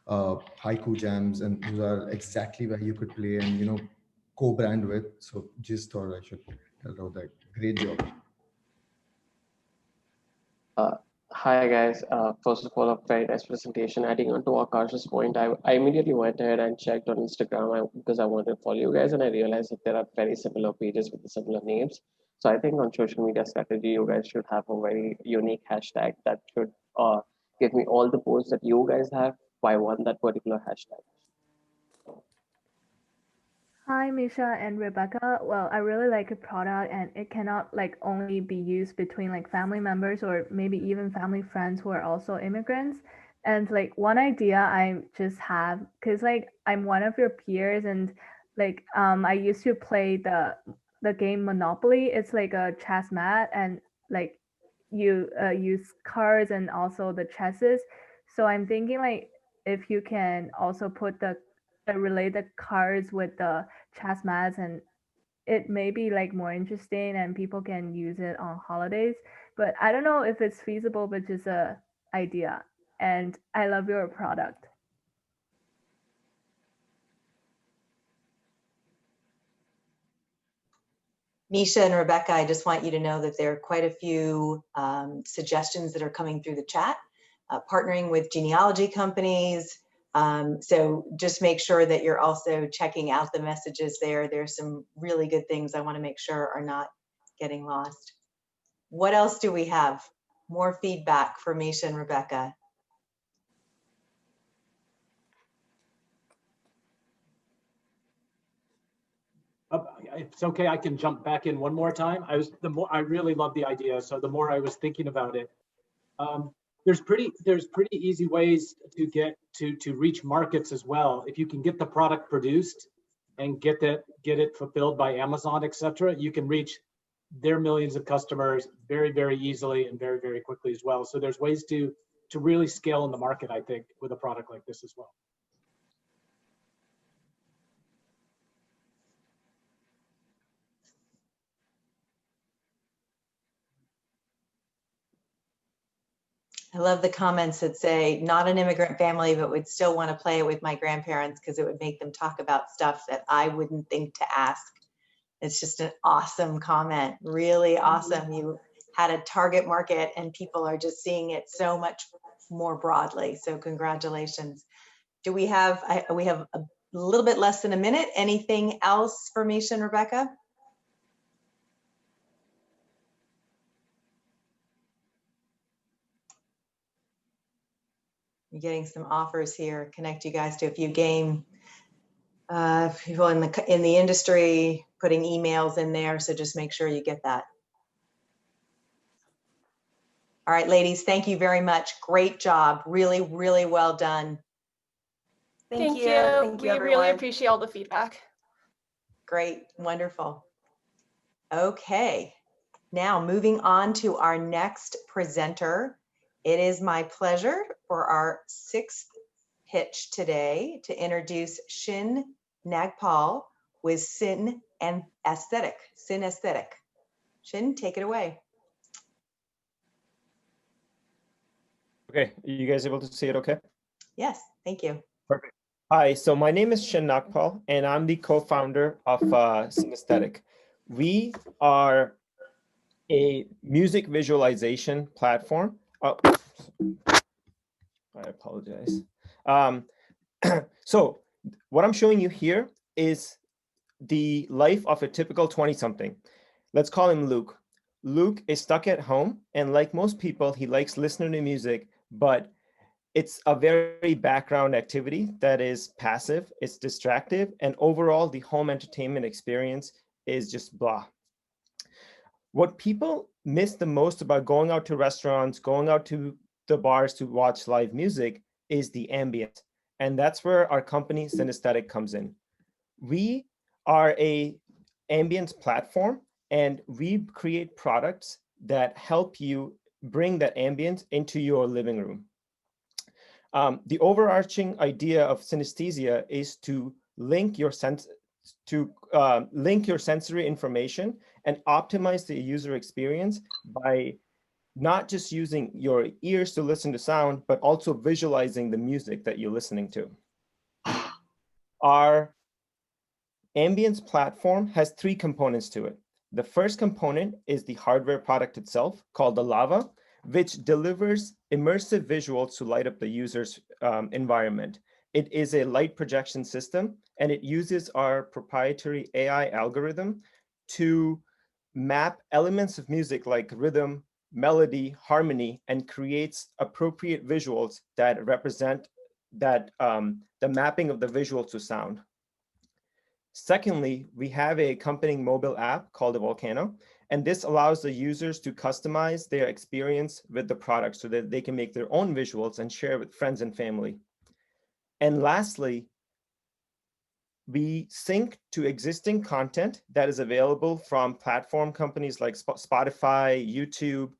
Haiku Jams, and those are exactly where you could play and, co-brand with. So just thought I should tell out that. Great job. Hi guys, first of all, a very nice presentation. Adding on to Akash's point, I immediately went ahead and checked on Instagram because I wanted to follow you guys, and I realized that there are very similar pages with the similar names. So I think on social media strategy, you guys should have a very unique hashtag that should give me all the posts that you guys have by that particular hashtag. Hi, Misha and Rebecca. Well, I really like a product, and it cannot only be used between family members or maybe even family friends who are also immigrants. And one idea I just have, because I'm one of your peers, and I used to play the game Monopoly. It's like a chess mat, and you use cards and also the chesses. So I'm thinking if you can also put relate the cards with the chess mats, and it may be more interesting and people can use it on holidays. But I don't know if it's feasible, but just a idea. And I love your product. Misha and Rebecca, I just want you to know that there are quite a few suggestions that are coming through the chat, partnering with genealogy companies. So just make sure that you're also checking out the messages there. There's some really good things I want to make sure are not getting lost. What else do we have? More feedback for Misha and Rebecca. If it's okay, I can jump back in one more time. I really love the idea. So the more I was thinking about it, there's pretty easy ways to get to reach markets as well. If you can get the product produced and get it fulfilled by Amazon, etc., you can reach their millions of customers very, very easily and very, very quickly as well. So there's ways to really scale in the market, I think, with a product like this as well. I love the comments that say, not an immigrant family, but would still want to play it with my grandparents because it would make them talk about stuff that I wouldn't think to ask. It's just an awesome comment, really awesome. You had a target market and people are just seeing it so much more broadly. So congratulations. Do we have a little bit less than a minute. Anything else for Misha and Rebecca? You're getting some offers here. Connect you guys to a few game people in the industry, putting emails in there. So just make sure you get that. All right, ladies, thank you very much. Great job. Really, really well done. Thank you. Thank you, We really everyone. appreciate all the feedback. Great, wonderful. Okay, now moving on to our next presenter. It is my pleasure for our sixth pitch today to introduce Shin Nagpal with Synesthetic. Shin, take it away. Okay, are you guys able to see it okay? Yes, thank you. Perfect. Hi, so my name is Shin Nagpal, and I'm the co-founder of Synesthetic. We are a music visualization platform. Oh, I apologize. So what I'm showing you here is the life of a typical 20-something. Let's call him Luke. Luke is stuck at home, and like most people, he likes listening to music, but it's a very background activity that is passive, it's distractive, and overall the home entertainment experience is just blah. What people miss the most about going out to restaurants, going out to the bars to watch live music is the ambience. And that's where our company Synesthetic comes in. We are a ambience platform, and we create products that help you bring that ambience into your living room. The overarching idea of synesthesia is to link your sensory information and optimize the user experience by not just using your ears to listen to sound, but also visualizing the music that you're listening to. Our ambience platform has three components to it. The first component is the hardware product itself, called the Lava, which delivers immersive visuals to light up the user's environment. It is a light projection system, and it uses our proprietary AI algorithm to map elements of music like rhythm, melody, harmony, and creates appropriate visuals that represent that the mapping of the visual to sound. Secondly, we have a accompanying mobile app called the Volcano, and this allows the users to customize their experience with the product so that they can make their own visuals and share with friends and family. And lastly, we sync to existing content that is available from platform companies like Spotify, YouTube,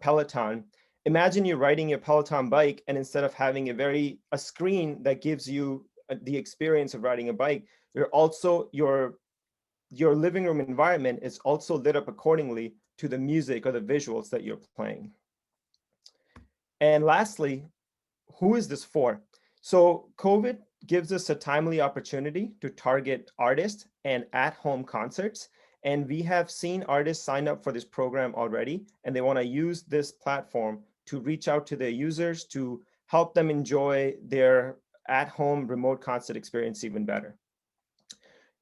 Peloton. Imagine you're riding your Peloton bike, and instead of having a screen that gives you the experience of riding a bike, your living room environment is also lit up accordingly to the music or the visuals that you're playing. And lastly, who is this for? So COVID gives us a timely opportunity to target artists and at-home concerts. And we have seen artists sign up for this program already, and they want to use this platform to reach out to their users to help them enjoy their at-home remote concert experience even better.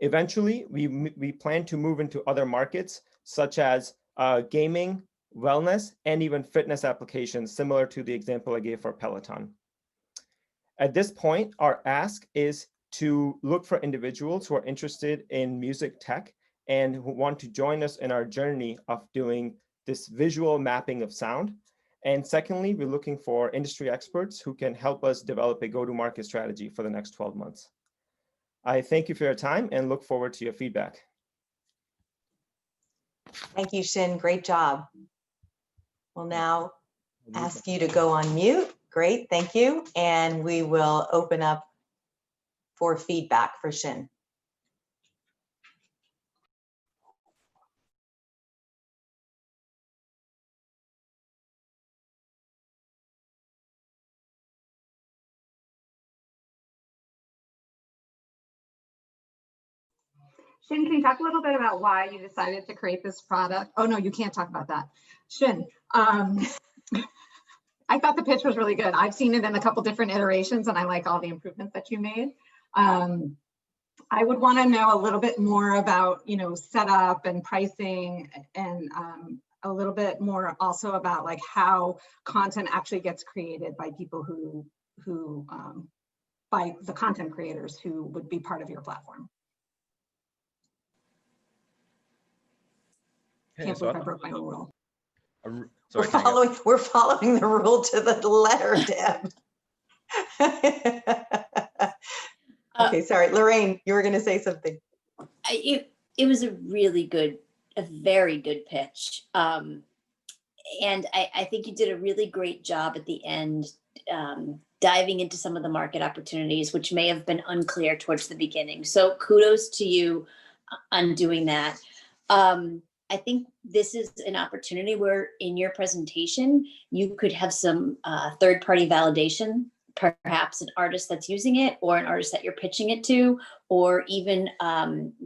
Eventually, we plan to move into other markets such as gaming, wellness, and even fitness applications, similar to the example I gave for Peloton. At this point, our ask is to look for individuals who are interested in music tech and who want to join us in our journey of doing this visual mapping of sound. And secondly, we're looking for industry experts who can help us develop a go-to-market strategy for the next 12 months. I thank you for your time and look forward to your feedback. Thank you, Shin. Great job. We'll now ask you to go on mute. Great, thank you. And we will open up for feedback for Shin. Shin, can you talk a little bit about why you decided to create this product? Oh no, you can't talk about that. Shin, I thought the pitch was really good. I've seen it in a couple different iterations and I like all the improvements that you made. I would want to know a little bit more about, you know, setup and pricing, and a little bit more also about like how content actually gets created by people who by the content creators who would be part of your platform. Can't believe I broke my own rule. We're following the rule to the letter, Deb. Okay, sorry, Lorraine, you were going to say something. It was a really good, a very good pitch. And I think you did a really great job at the end, diving into some of the market opportunities, which may have been unclear towards the beginning. So kudos to you on doing that. I think this is an opportunity where in your presentation, you could have some third-party validation, perhaps an artist that's using it or an artist that you're pitching it to, or even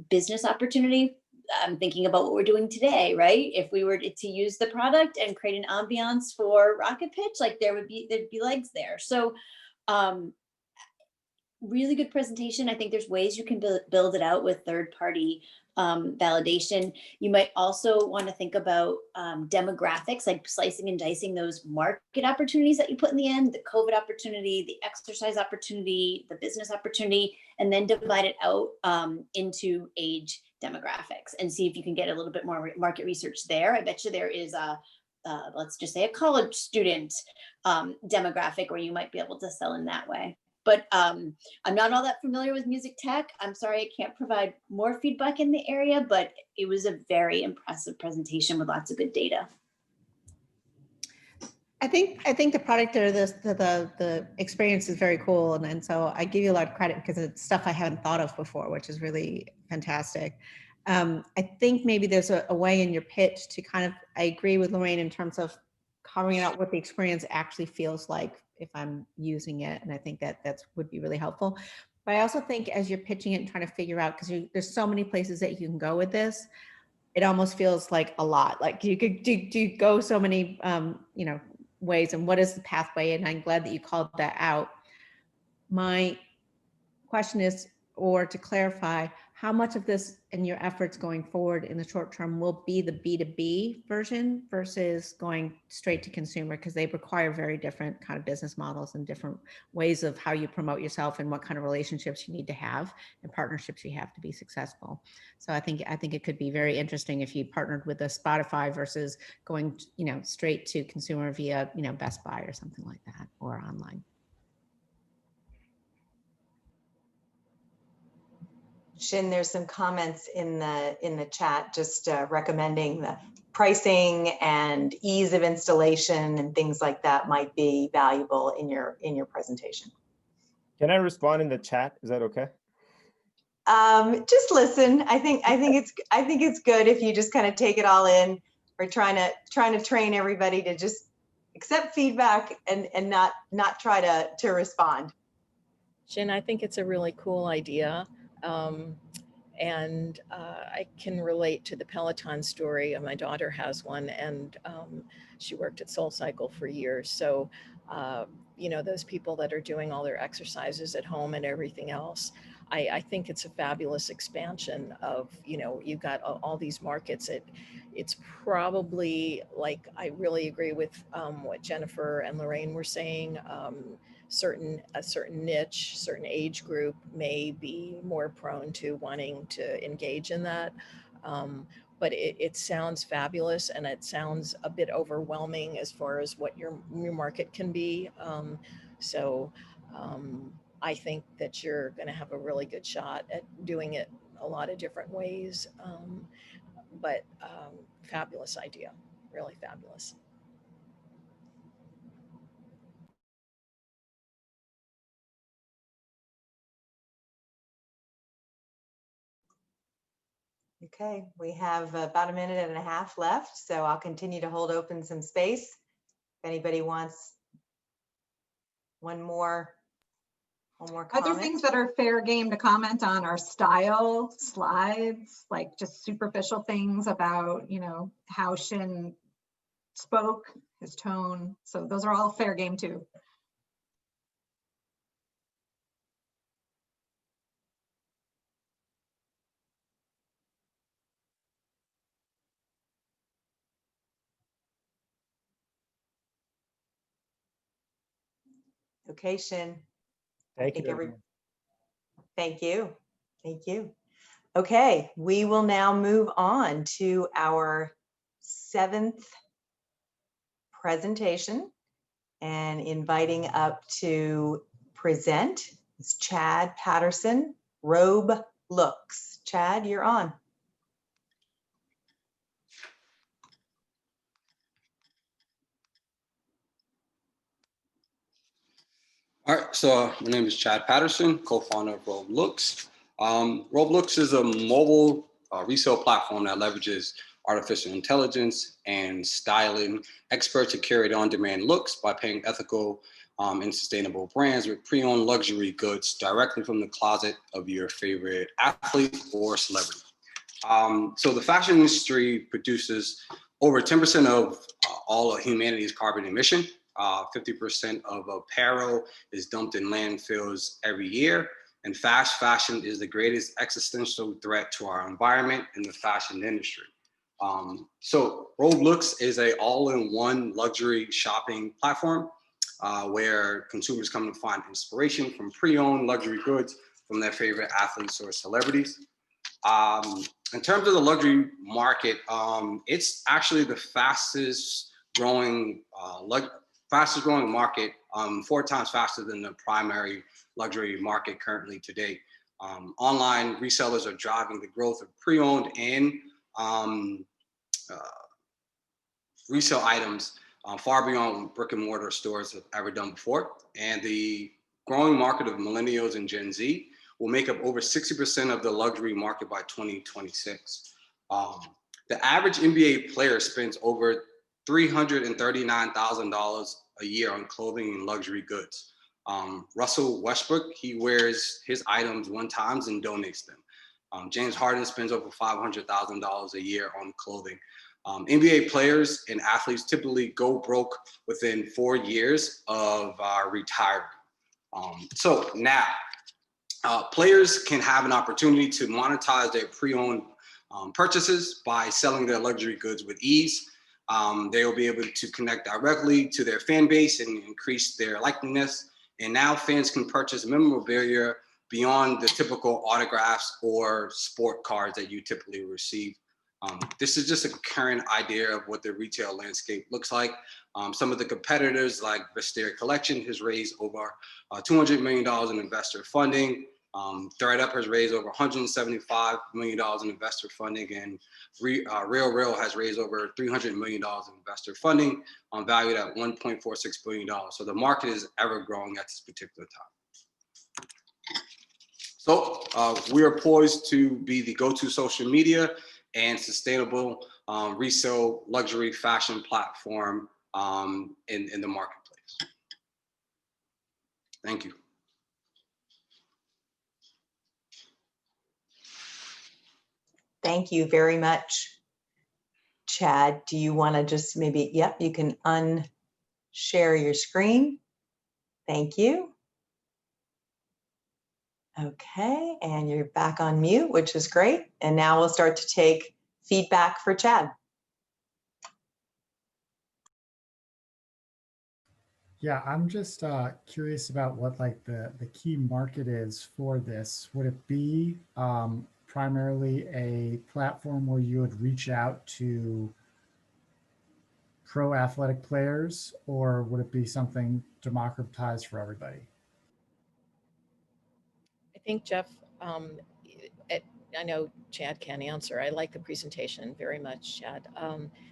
business opportunity. I'm thinking about what we're doing today, right? If we were to use the product and create an ambiance for Rocket Pitch, like there'd be legs there. So really good presentation. I think there's ways you can build it out with third-party validation. You might also want to think about demographics, like slicing and dicing those market opportunities that you put in the end, the COVID opportunity, the exercise opportunity, the business opportunity, and then divide it out into age demographics and see if you can get a little bit more market research there. I bet you there is a, let's just say a college student demographic where you might be able to sell in that way. But I'm not all that familiar with music tech. I'm sorry, I can't provide more feedback in the area, but it was a very impressive presentation with lots of good data. I think the product or the experience is very cool, and so I give you a lot of credit because it's stuff I hadn't thought of before, which is really fantastic. I think maybe there's a way in your pitch to kind of, I agree with Lorraine in terms of carving out what the experience actually feels like if I'm using it, and I think that would be really helpful. But I also think as you're pitching it and trying to figure out, because there's so many places that you can go with this, it almost feels like a lot. Like you could do go so many ways, and what is the pathway? And I'm glad that you called that out. My question is, or to clarify, how much of this in your efforts going forward in the short term will be the B2B version versus going straight to consumer, because they require very different kind of business models and different ways of how you promote yourself and what kind of relationships you need to have and partnerships you have to be successful. So I think it could be very interesting if you partnered with a Spotify versus going, straight to consumer via, Best Buy or something like that, or online. Shin, there's some comments in the chat just recommending the pricing and ease of installation and things like that might be valuable in your presentation. Can I respond in the chat? Is that okay? Just listen. I think it's good if you just kind of take it all in. We're trying to train everybody to just accept feedback and not try to respond. Shin, I think it's a really cool idea. And I can relate to the Peloton story. My daughter has one, and she worked at SoulCycle for years. So, those people that are doing all their exercises at home and everything else, I think it's a fabulous expansion of, you've got all these markets. It's probably, like, I really agree with what Jennifer and Lorraine were saying. A certain niche, certain age group may be more prone to wanting to engage in that. But it sounds fabulous, and it sounds a bit overwhelming as far as what your market can be. I think that you're going to have a really good shot at doing it a lot of different ways. but fabulous idea, really fabulous. Okay, we have about a minute and a half left, so I'll continue to hold open some space. If anybody wants one more comment. Other things that are fair game to comment on are style slides, like just superficial things about, you know, how Shin spoke, his tone. So those are all fair game too. Okay, Shin. Thank you. Thank you. Thank you. Okay, we will now move on to our 7th presentation, and inviting up to present is Chad Patterson, Robe Looks. Chad, you're on. All right, so my name is Chad Patterson, co-founder of Robe Looks. Robe Looks is a mobile resale platform that leverages artificial intelligence and styling experts to curate on-demand looks by pairing ethical and sustainable brands with pre-owned luxury goods directly from the closet of your favorite athlete or celebrity. So the fashion industry produces over 10% of all of humanity's carbon emission. 50% of apparel is dumped in landfills every year. And fast fashion is the greatest existential threat to our environment in the fashion industry. So Robe Looks is a all-in-one luxury shopping platform where consumers come to find inspiration from pre-owned luxury goods from their favorite athletes or celebrities. In terms of the luxury market, it's actually the fastest growing market, 4 times faster than the primary luxury market currently today. Online resellers are driving the growth of pre-owned and resale items far beyond what brick and mortar stores have ever done before. And the growing market of millennials and Gen Z will make up over 60% of the luxury market by 2026. The average NBA player spends over $339,000 a year on clothing and luxury goods. Russell Westbrook, he wears his items 1 time and donates them. James Harden spends over $500,000 a year on clothing. NBA players and athletes typically go broke within 4 years of retiring. So now, players can have an opportunity to monetize their pre-owned purchases by selling their luxury goods with ease. They will be able to connect directly to their fan base and increase their likeness. And now fans can purchase memorabilia beyond the typical autographs or sport cards that you typically receive. This is just a current idea of what the retail landscape looks like. Some of the competitors like Vestiaire Collection has raised over $200 million in investor funding. ThreadUp has raised over $175 million in investor funding, and Real has raised over $300 million in investor funding, valued at $1.46 billion. So the market is ever growing at this particular time. So we are poised to be the go-to social media and sustainable resale luxury fashion platform in the marketplace. Thank you. Thank you very much, Chad. Do you want to just maybe, yep, you can unshare your screen. Thank you. Okay, and you're back on mute, which is great. And now we'll start to take feedback for Chad. Yeah, I'm just curious about what like the key market is for this. Would it be primarily a platform where you would reach out to pro athletic players, or would it be something democratized for everybody? I think, Jeff, I know Chad can answer. I like the presentation very much, Chad.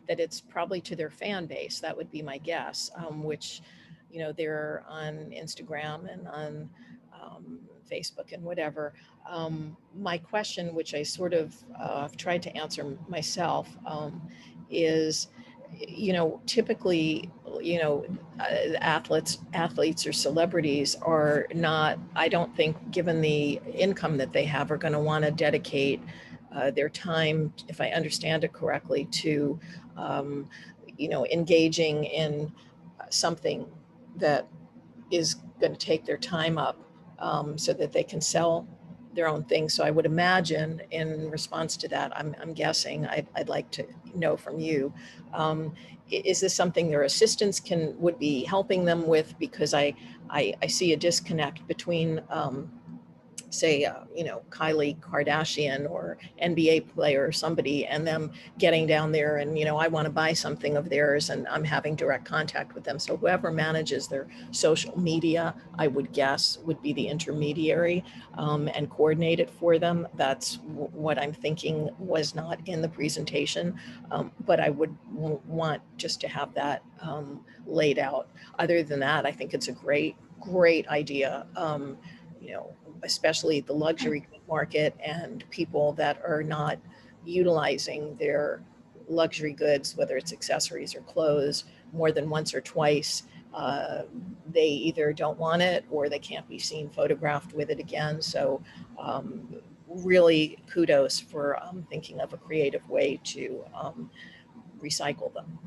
That it's probably to their fan base. That would be my guess, which, you know, they're on Instagram and on Facebook and whatever. My question, which I sort of tried to answer myself, is, you know, typically, you know, athletes or celebrities are not, I don't think, given the income that they have, are going to want to dedicate their time, if I understand it correctly, to, you know, engaging in something that is going to take their time up, so that they can sell their own things. So I would imagine, in response to that, I'm guessing, I'd like to know from you, is this something their assistants would be helping them with? Because I see a disconnect between, say, you know, Kylie Kardashian or NBA player or somebody, and them getting down there and, you know, I want to buy something of theirs, and I'm having direct contact with them. So whoever manages their social media, I would guess, would be the intermediary, and coordinate it for them. That's what I'm thinking was not in the presentation, but I would want just to have that laid out. Other than that, I think it's a great idea. You know, especially the luxury market and people that are not utilizing their luxury goods, whether it's accessories or clothes, more than once or twice. They either don't want it or they can't be seen photographed with it again. So really kudos for thinking of a creative way to recycle them.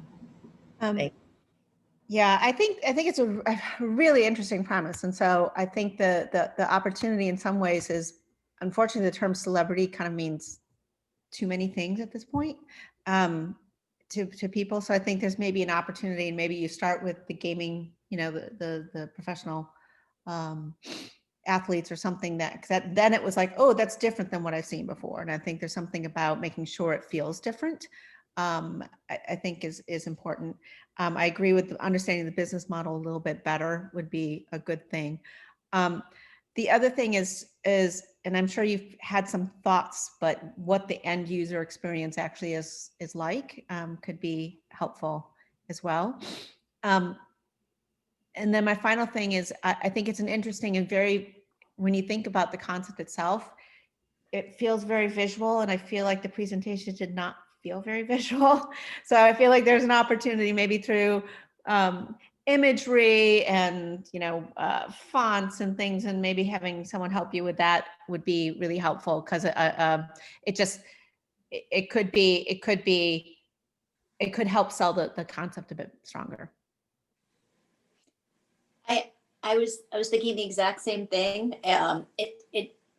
Yeah, I think it's a really interesting premise. And so I think the opportunity in some ways is, unfortunately, the term celebrity kind of means too many things at this point, to people. So I think there's maybe an opportunity, and maybe you start with the gaming, you know, the professional athletes or something, that then it was like, oh, that's different than what I've seen before. And I think there's something about making sure it feels different. I think is important. I agree with understanding the business model a little bit better would be a good thing. The other thing is, and I'm sure you've had some thoughts, but what the end user experience actually is like, could be helpful as well. And then my final thing is, I think it's an interesting and when you think about the concept itself, it feels very visual, and I feel like the presentation did not feel very visual. So I feel like there's an opportunity, maybe through imagery and, you know, fonts and things, and maybe having someone help you with that would be really helpful, because it could help sell the concept a bit stronger. I was thinking the exact same thing.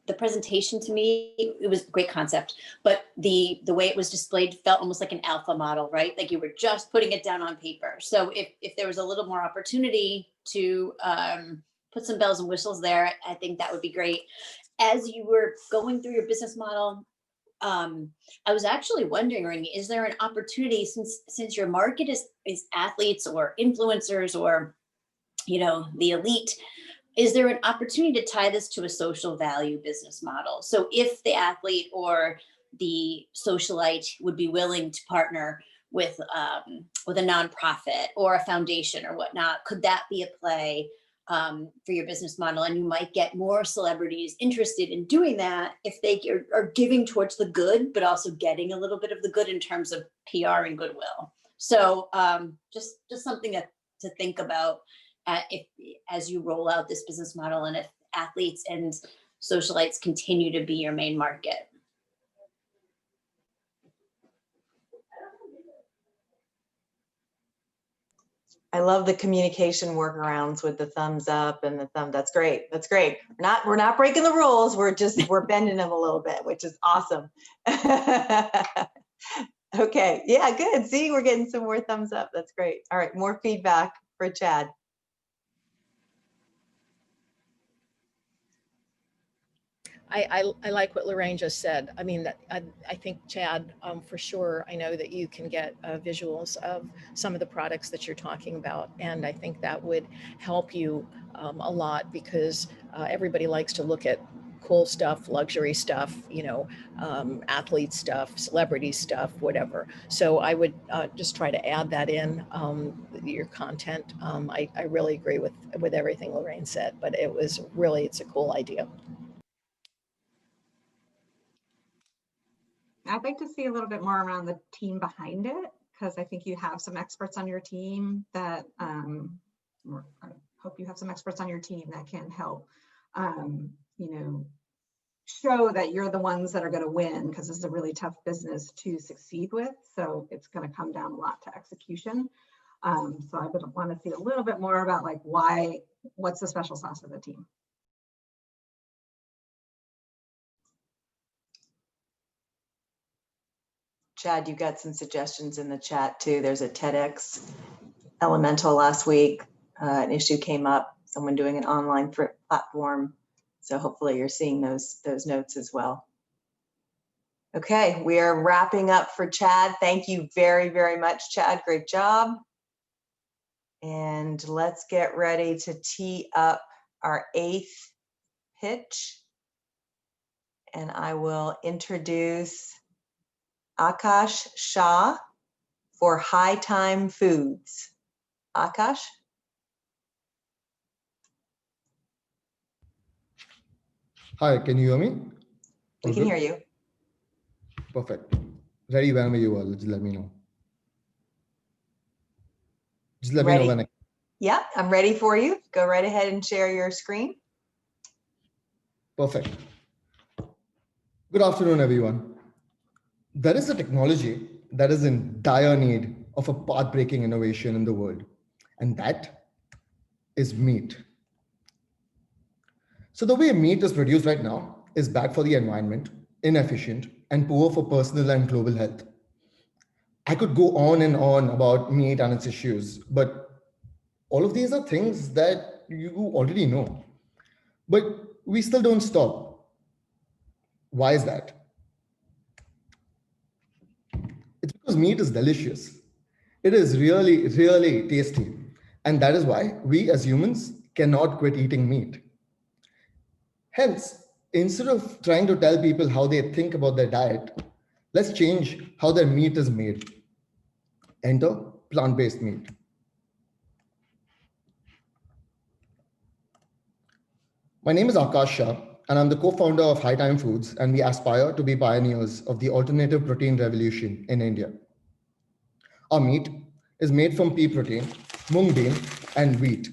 The presentation, to me, it was a great concept, but the way it was displayed felt almost like an alpha model, right? Like you were just putting it down on paper. So if there was a little more opportunity to put some bells and whistles there, I think that would be great. As you were going through your business model, I was actually wondering, is there an opportunity, since your market is athletes or influencers or, you know, the elite, is there an opportunity to tie this to a social value business model? So if the athlete or the socialite would be willing to partner with a nonprofit or a foundation or whatnot, could that be a play for your business model? And you might get more celebrities interested in doing that if they are giving towards the good, but also getting a little bit of the good in terms of PR and goodwill. So just something to think about. As you roll out this business model, and if athletes and socialites continue to be your main market. I love the communication workarounds with the thumbs up and the thumb. That's great. That's great. We're not breaking the rules. We're bending them a little bit, which is awesome. Okay. Yeah, good. See, we're getting some more thumbs up. That's great. All right. More feedback for Chad. I like what Lorraine just said. I mean, I think, Chad, for sure, I know that you can get visuals of some of the products that you're talking about. And I think that would help you a lot, because everybody likes to look at cool stuff, luxury stuff, athlete stuff, celebrity stuff, whatever. So I would just try to add that in your content. I really agree with everything Lorraine said, but it's a cool idea. I'd like to see a little bit more around the team behind it, because I think you have some experts on your team that, or I hope you have some experts on your team that can help, show that you're the ones that are going to win, because this is a really tough business to succeed with. So it's going to come down a lot to execution. So I would want to see a little bit more about like what's the special sauce of the team. Chad, you got some suggestions in the chat too. There's a TEDx Elemental last week. An issue came up, someone doing an online platform. So hopefully you're seeing those notes as well. Okay, we are wrapping up for Chad. Thank you very, very much, Chad. Great job. And let's get ready to tee up our 8th pitch. And I will introduce Akash Shah for High Time Foods. Akash? Hi, can you hear me? We can hear you. Perfect. Ready whenever you are. Just let me know. Just let me know when I... Yeah, I'm ready for you. Go right ahead and share your screen. Perfect. Good afternoon, everyone. There is a technology that is in dire need of a path-breaking innovation in the world, and that is meat. So the way meat is produced right now is bad for the environment, inefficient, and poor for personal and global health. I could go on and on about meat and its issues, but all of these are things that you already know, but we still don't stop. Why is that? It's because meat is delicious. It is really, really tasty. And that is why we as humans cannot quit eating meat. Hence, instead of trying to tell people how they think about their diet, let's change how their meat is made. Enter plant-based meat. My name is Akash Shah, and I'm the co-founder of High Time Foods, and we aspire to be pioneers of the alternative protein revolution in India. Our meat is made from pea protein, mung bean, and wheat.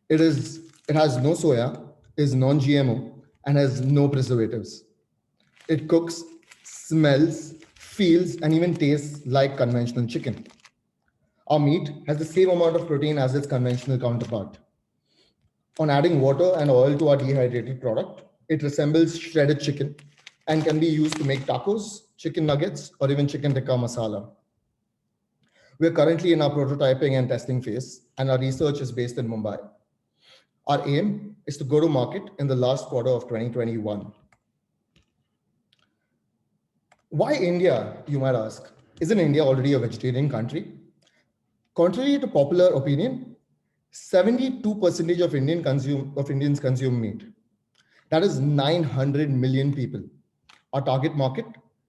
It has no soya, is non-GMO, and has no preservatives. It cooks, smells, feels, and even tastes like conventional chicken. Our meat has the same amount of protein as its conventional counterpart. On adding water and oil to our dehydrated product, it resembles shredded chicken and can be used to make tacos, chicken nuggets, or even chicken tikka masala. We're currently in our prototyping and testing phase, and our research is based in Mumbai. Our aim is to go to market in the last quarter of 2021. Why India, you might ask? Isn't India already a vegetarian country? Contrary to popular opinion, 72% of Indians consume meat. That is 900 million people. Our target market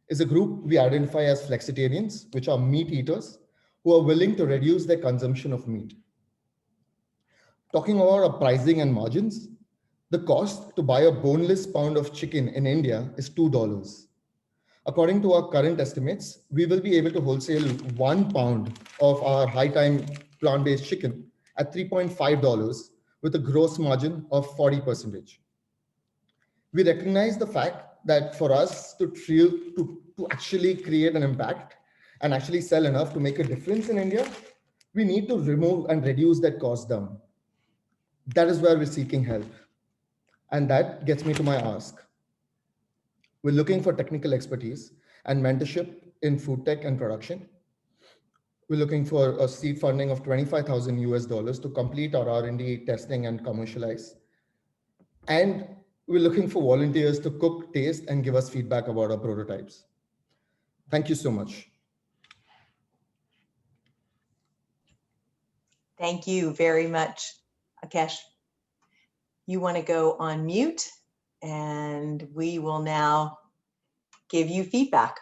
is a group we identify as flexitarians, which are meat eaters who are willing to reduce their consumption of meat. Talking about our pricing and margins, the cost to buy a boneless pound of chicken in India is $2. According to our current estimates, we will be able to wholesale 1 pound of our High Time plant-based chicken at $3.5 with a gross margin of 40%. We recognize the fact that for us to actually create an impact and actually sell enough to make a difference in India, we need to remove and reduce that cost down. That is where we're seeking help. And that gets me to my ask. We're looking for technical expertise and mentorship in food tech and production. We're looking for a seed funding of $25,000 to complete our R&D testing and commercialize. And we're looking for volunteers to cook, taste, and give us feedback about our prototypes. Thank you so much. Thank you very much, Akash. You want to go on mute and we will now give you feedback.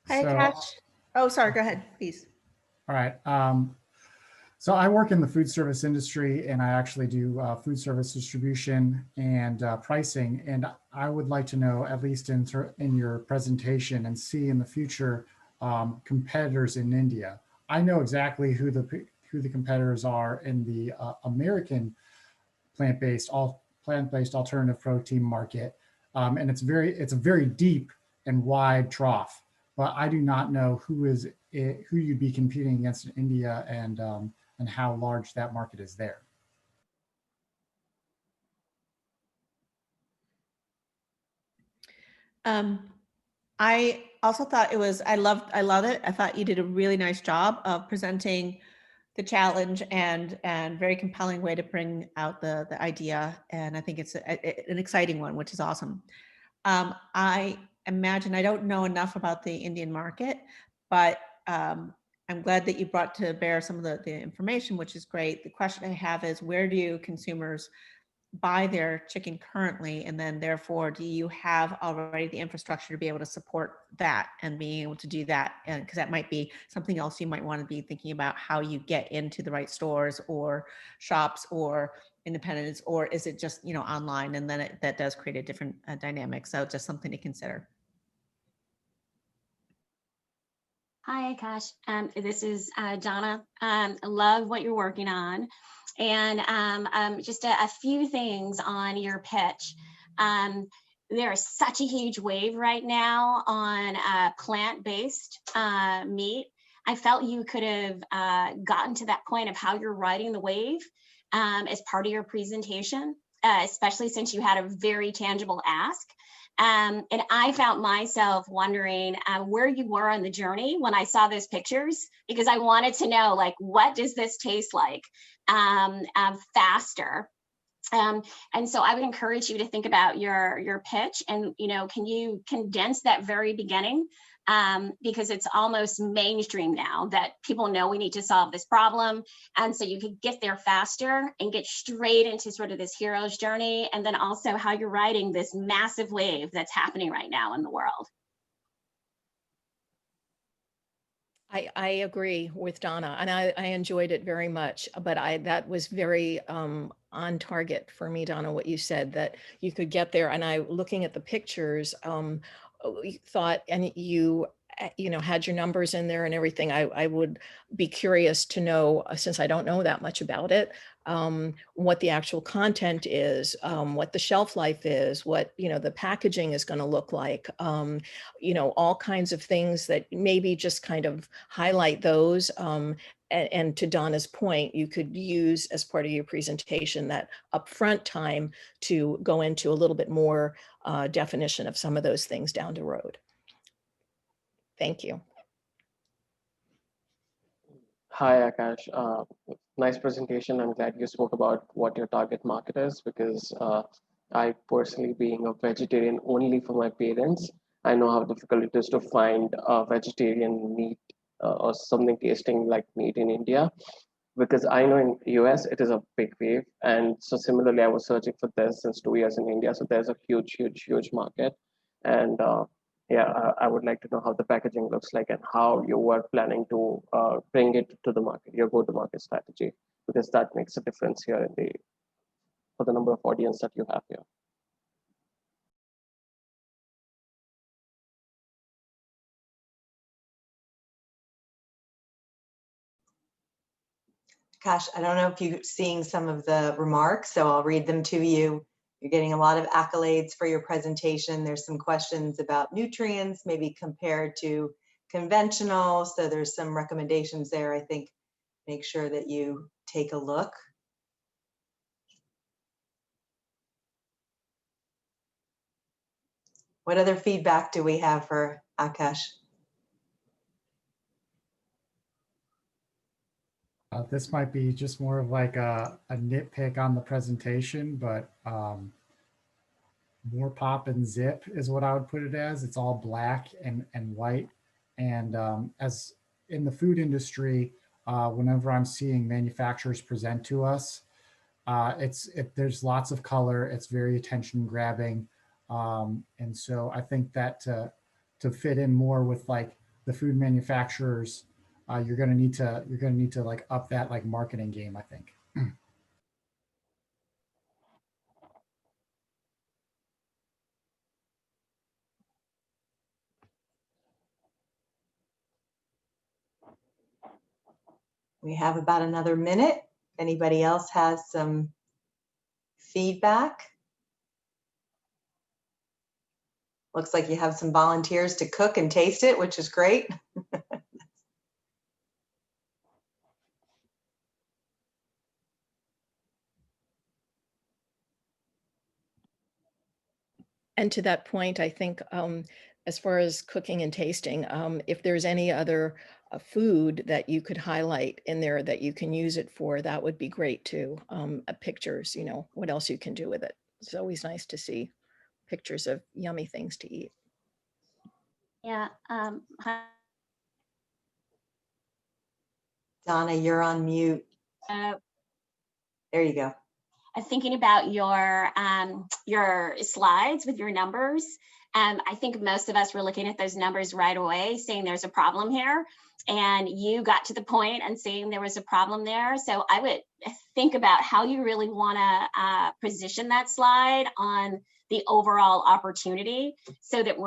Hi, So, Akash. Oh, sorry, go ahead, please. all right. So I work in the food service industry, and I actually do food service distribution and pricing. And I would like to know, at least in your presentation, and see in the future competitors in India. I know exactly who the competitors are in the American plant-based alternative protein market, and it's a very deep and wide trough. But I do not know who you'd be competing against in India, and how large that market is there. I also thought I love it. I thought you did a really nice job of presenting the challenge and very compelling way to bring out the idea. And I think it's an exciting one, which is awesome. I imagine, I don't know enough about the Indian market, but I'm glad that you brought to bear some of the information, which is great. The question I have is, where do consumers buy their chicken currently? And then therefore, do you have already the infrastructure to be able to support that and being able to do that? And because that might be something else you might want to be thinking about, how you get into the right stores or shops or independents, or is it just, online? And then that does create a different dynamic. So just something to consider. Hi, Akash. This is Donna. I love what you're working on. And just a few things on your pitch. There is such a huge wave right now on plant-based meat. I felt you could have gotten to that point of how you're riding the wave as part of your presentation, especially since you had a very tangible ask. And I found myself wondering where you were on the journey when I saw those pictures, because I wanted to know, like, what does this taste like faster? And so I would encourage you to think about your pitch, and can you condense that very beginning, because it's almost mainstream now that people know we need to solve this problem, and so you could get there faster and get straight into sort of this hero's journey, and then also how you're riding this massive wave that's happening right now in the world. I agree with Donna, and I enjoyed it very much, but that was very on target for me, Donna, what you said, that you could get there. And I, looking at the pictures, thought, and you had your numbers in there and everything. I would be curious to know, since I don't know that much about it, what the actual content is, what the shelf life is, what the packaging is going to look like, all kinds of things that maybe just kind of highlight those. And to Donna's point, you could use as part of your presentation that upfront time to go into a little bit more definition of some of those things down the road. Thank you. Hi, Akash. Nice presentation. I'm glad you spoke about what your target market is, because I personally, being a vegetarian only for my parents, I know how difficult it is to find vegetarian meat or something tasting like meat in India, because I know in US it is a big wave. And so similarly, I was searching for this since 2 years in India. So there's a huge market. And yeah, I would like to know how the packaging looks like and how you are planning to bring it to the market, your go-to-market strategy, because that makes a difference here for the number of audience that you have here. Gosh, I don't know if you're seeing some of the remarks, so I'll read them to you. You're getting a lot of accolades for your presentation. There's some questions about nutrients, maybe compared to conventional. So there's some recommendations there. I think make sure that you take a look. What other feedback do we have for Akash? This might be just more of like a nitpick on the presentation, but more pop and zip is what I would put it as. It's all black and white. And as in the food industry, whenever I'm seeing manufacturers present to us, there's lots of color. It's very attention grabbing. And so I think that to fit in more with like the food manufacturers, you're going to need to like up that like marketing game, I think. We have about another minute. If anybody else has some feedback. Looks like you have some volunteers to cook and taste it, which is great. And to that point, I think as far as cooking and tasting, if there's any other food that you could highlight in there that you can use it for, that would be great too. Pictures, what else you can do with it. It's always nice to see pictures of yummy things to eat. Yeah. Donna, you're on mute. There you go. Thinking about your slides with your numbers. I think most of us were looking at those numbers right away, saying there's a problem here. And you got to the point and saying there was a problem there. So I would think about how you really want to position that slide on the overall opportunity, so that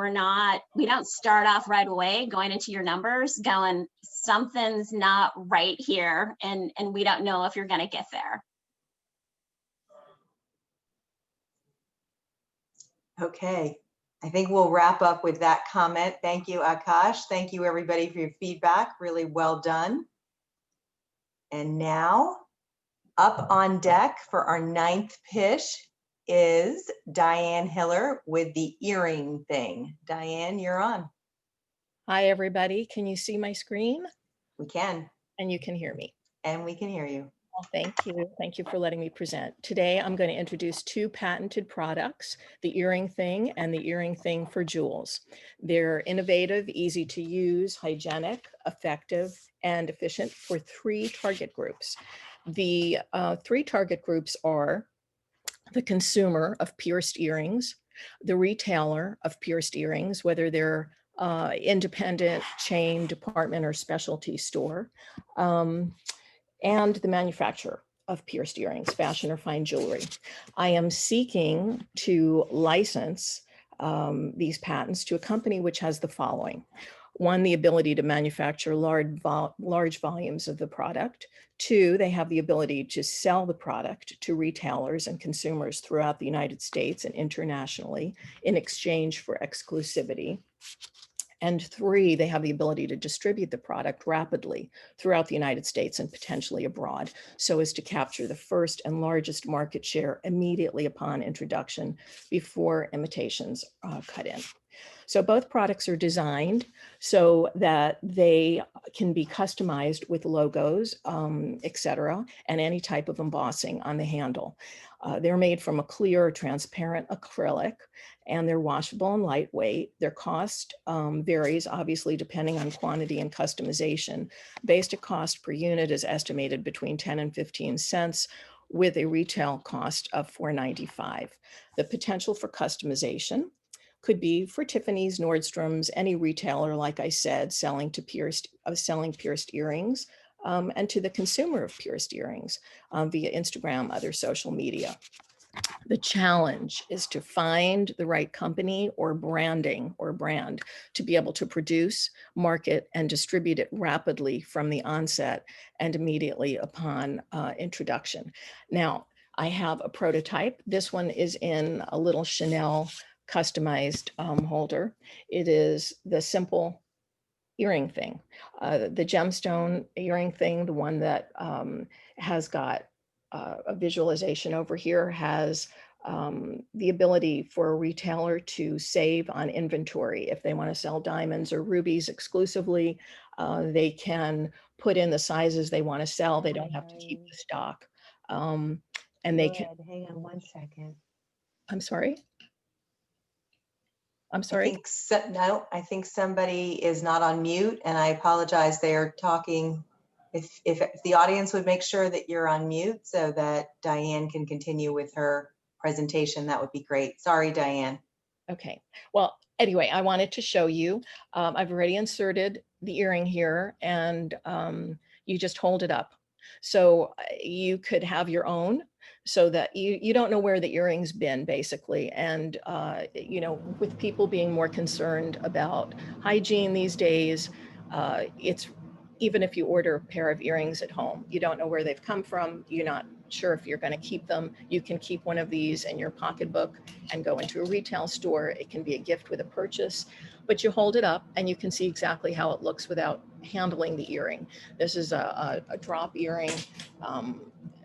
we don't start off right away going into your numbers going, something's not right here, and we don't know if you're going to get there. Okay, I think we'll wrap up with that comment. Thank you, Akash. Thank you, everybody, for your feedback. Really well done. And now, up on deck for our 9th pitch is Diane Hiller with the earring thing. Diane, you're on. Hi, everybody. Can you see my screen? We can. And you can hear me. And we can hear you. Well, thank you. Thank you for letting me present. Today, I'm going to introduce 2 patented products, the earring thing and the earring thing for jewels. They're innovative, easy to use, hygienic, effective, and efficient for 3 target groups. The 3 target groups are the consumer of pierced earrings, the retailer of pierced earrings, whether they're independent, chain, department, or specialty store, and the manufacturer of pierced earrings, fashion or fine jewelry. I am seeking to license these patents to a company which has the following. 1, the ability to manufacture large volumes of the product. 2, they have the ability to sell the product to retailers and consumers throughout the United States and internationally in exchange for exclusivity. And 3, they have the ability to distribute the product rapidly throughout the United States and potentially abroad, so as to capture the first and largest market share immediately upon introduction before imitations cut in. So both products are designed so that they can be customized with logos, etc., and any type of embossing on the handle. They're made from a clear, transparent acrylic, and they're washable and lightweight. Their cost varies, obviously, depending on quantity and customization. Basic cost per unit is estimated between 10 and 15 cents, with a retail cost of $4.95. The potential for customization could be for Tiffany's, Nordstrom's, any retailer, like I said, selling pierced earrings, and to the consumer of pierced earrings via Instagram, other social media. The challenge is to find the right company or brand to be able to produce, market, and distribute it rapidly from the onset and immediately upon introduction. Now, I have a prototype. This one is in a little Chanel customized holder. It is the simple earring thing. The gemstone earring thing, the one that has got a visualization over here, has the ability for a retailer to save on inventory. If they want to sell diamonds or rubies exclusively, they can put in the sizes they want to sell. They don't have to keep the stock. And they can, hang on 1 second. I'm sorry? I'm sorry? I think somebody is not on mute, and I apologize. They are talking If the audience would make sure that you're on mute so that Diane can continue with her presentation, that would be great. Sorry, Diane. Okay, well, anyway, I wanted to show you, I've already inserted the earring here, and you just hold it up. So you could have your own, so that you don't know where the earring's been, basically. And, you know, with people being more concerned about hygiene these days, it's, even if you order a pair of earrings at home, you don't know where they've come from, you're not sure if you're going to keep them, you can keep one of these in your pocketbook and go into a retail store. It can be a gift with a purchase, but you hold it up and you can see exactly how it looks without handling the earring. This is a drop earring.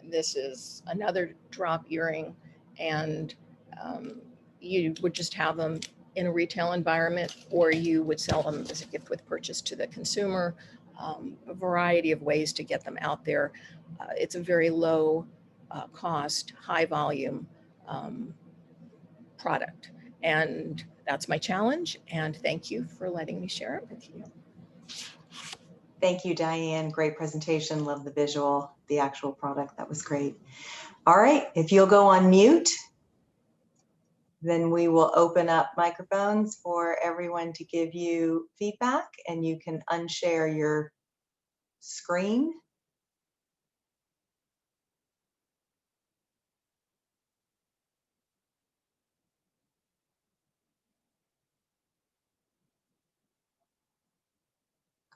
This is another drop earring, and you would just have them in a retail environment, or you would sell them as a gift with purchase to the consumer. A variety of ways to get them out there. It's a very low cost, high volume product. And that's my challenge. And thank you for letting me share it with you. Thank you, Diane. Great presentation. Love the visual, the actual product. That was great. All right, if you'll go on mute, then we will open up microphones for everyone to give you feedback, and you can unshare your screen.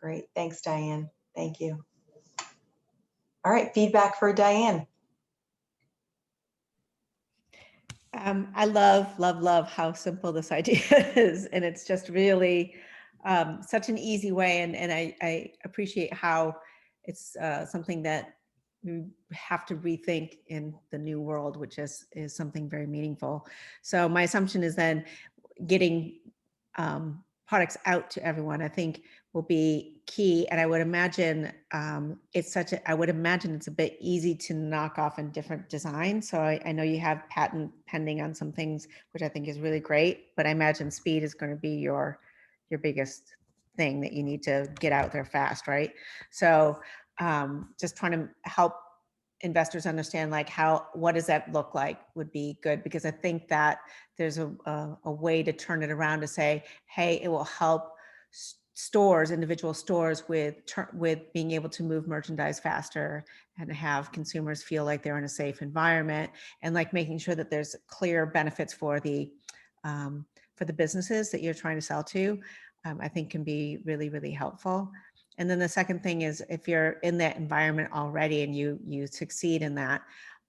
Great, thanks, Diane. Thank you. All right, feedback for Diane. I love how simple this idea is. And it's just really such an easy way. And I appreciate how it's something that we have to rethink in the new world, which is something very meaningful. So my assumption is then getting products out to everyone, I think, will be key. And I would imagine it's a bit easy to knock off in different designs. So I know you have patent pending on some things, which I think is really great, but I imagine speed is going to be your biggest thing that you need to get out there fast, right? So just trying to help investors understand, like, what does that look like would be good, because I think that there's a way to turn it around to say, hey, it will help stores, individual stores, with being able to move merchandise faster and have consumers feel like they're in a safe environment, and like making sure that there's clear benefits for the businesses that you're trying to sell to, I think can be really, really helpful. And then the second thing is, if you're in that environment already and you succeed in that,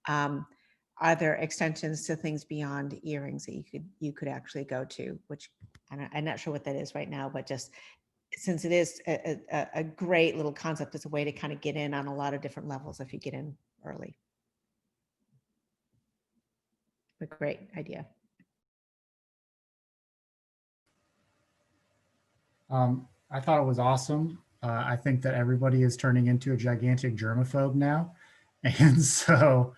are there extensions to things beyond earrings that you could actually go to, which I'm not sure what that is right now, but just since it is a great little concept, it's a way to kind of get in on a lot of different levels if you get in early. A great idea. I thought it was awesome. I think that everybody is turning into a gigantic germaphobe now. And so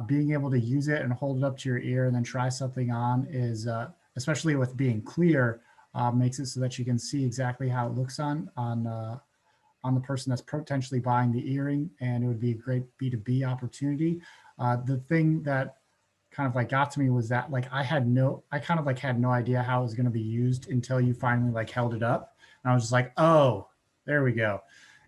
being able to use it and hold it up to your ear and then try something on is, especially with being clear, makes it so that you can see exactly how it looks on the person that's potentially buying the earring, and it would be a great B2B opportunity. The thing that kind of like got to me was that, like, I had no idea how it was going to be used until you finally like held it up, and I was just like, oh, there we go.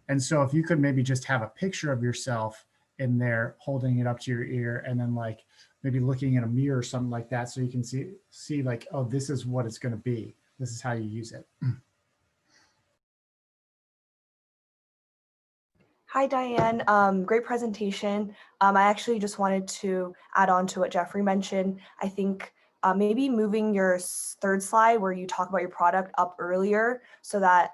And so if you could maybe just have a picture of yourself in there holding it up to your ear, and then like maybe looking in a mirror or something like that, so you can see like, oh, this is what it's going to be. This is how you use it. Hi, Diane. Great presentation. I actually just wanted to add on to what Jeffrey mentioned. I think maybe moving your third slide where you talk about your product up earlier, so that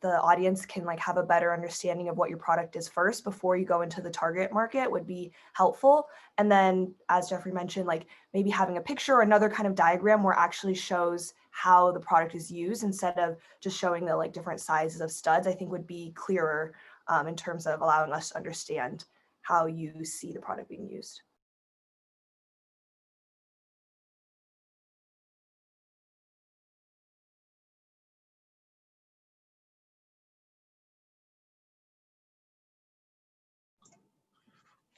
the audience can like have a better understanding of what your product is first before you go into the target market would be helpful. And then, as Jeffrey mentioned, like maybe having a picture or another kind of diagram where it actually shows how the product is used instead of just showing the like different sizes of studs, I think would be clearer in terms of allowing us to understand how you see the product being used.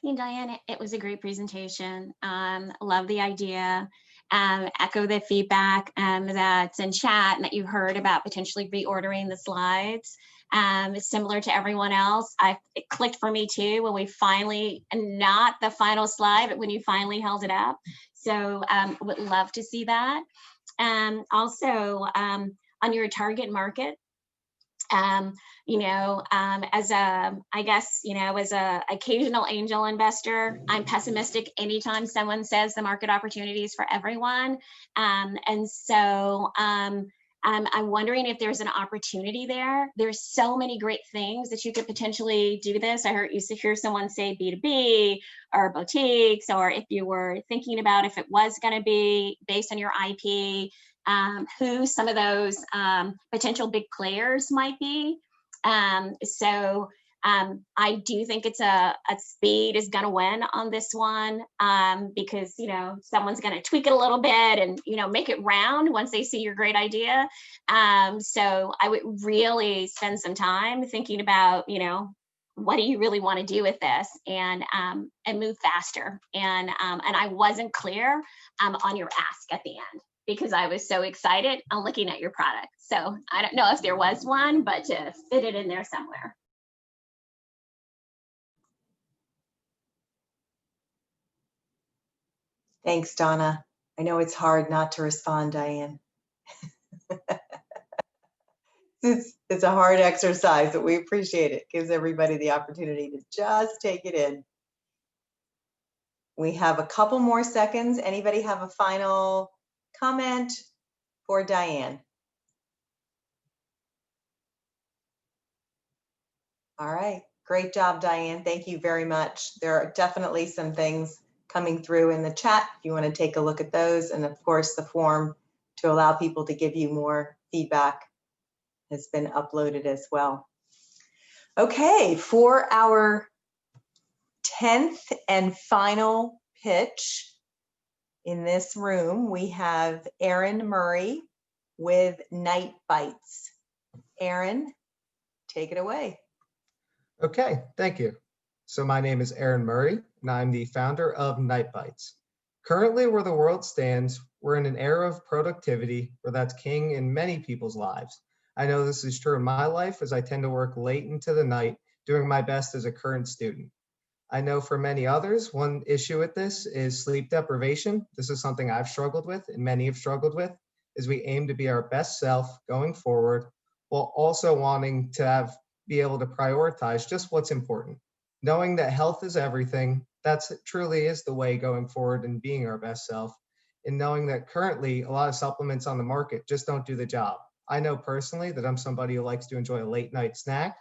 Hey, Diane, it was a great presentation. Love the idea. Echo the feedback that's in chat and that you heard about potentially reordering the slides. Similar to everyone else, it clicked for me too when we finally, not the final slide, but when you finally held it up. So would love to see that. Also, on your target market, as a occasional angel investor, I'm pessimistic anytime someone says the market opportunity is for everyone. And so I'm wondering if there's an opportunity there. There's so many great things that you could potentially do this. I heard you hear someone say B2B or boutiques, or if you were thinking about if it was going to be based on your IP, who some of those potential big players might be. I do think it's a speed is going to win on this one, because, someone's going to tweak it a little bit and, make it round once they see your great idea. So I would really spend some time thinking about, what do you really want to do with this, and move faster. And I wasn't clear on your ask at the end, because I was so excited on looking at your product. So I don't know if there was one, but to fit it in there somewhere. Thanks, Donna. I know it's hard not to respond, Diane. It's a hard exercise, but we appreciate it. Gives everybody the opportunity to just take it in. We have a couple more seconds. Anybody have a final comment for Diane? All right, great job, Diane. Thank you very much. There are definitely some things coming through in the chat if you want to take a look at those, and of course the form to allow people to give you more feedback has been uploaded as well. Okay, for our 10th and final pitch in this room, we have Erin Murray with Night Bites. Erin, take it away. Okay, thank you. So my name is Erin Murray, and I'm the founder of Night Bites. Currently, where the world stands, we're in an era of productivity where that's king in many people's lives. I know this is true in my life, as I tend to work late into the night, doing my best as a current student. I know for many others, one issue with this is sleep deprivation. This is something I've struggled with and many have struggled with, as we aim to be our best self going forward, while also wanting to be able to prioritize just what's important. Knowing that health is everything, that's truly is the way going forward and being our best self. And knowing that currently a lot of supplements on the market just don't do the job. I know personally that I'm somebody who likes to enjoy a late night snack.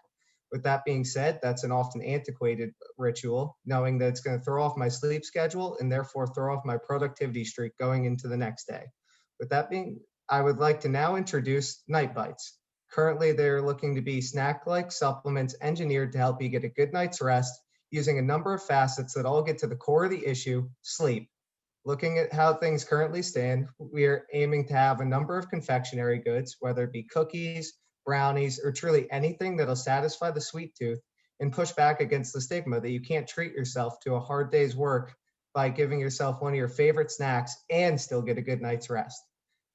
With that being said, that's an often antiquated ritual, knowing that it's going to throw off my sleep schedule and therefore throw off my productivity streak going into the next day. With that being, I would like to now introduce Night Bites. Currently, they're looking to be snack-like supplements engineered to help you get a good night's rest using a number of facets that all get to the core of the issue, sleep. Looking at how things currently stand, we are aiming to have a number of confectionery goods, whether it be cookies, brownies, or truly anything that'll satisfy the sweet tooth and push back against the stigma that you can't treat yourself to a hard day's work by giving yourself one of your favorite snacks and still get a good night's rest.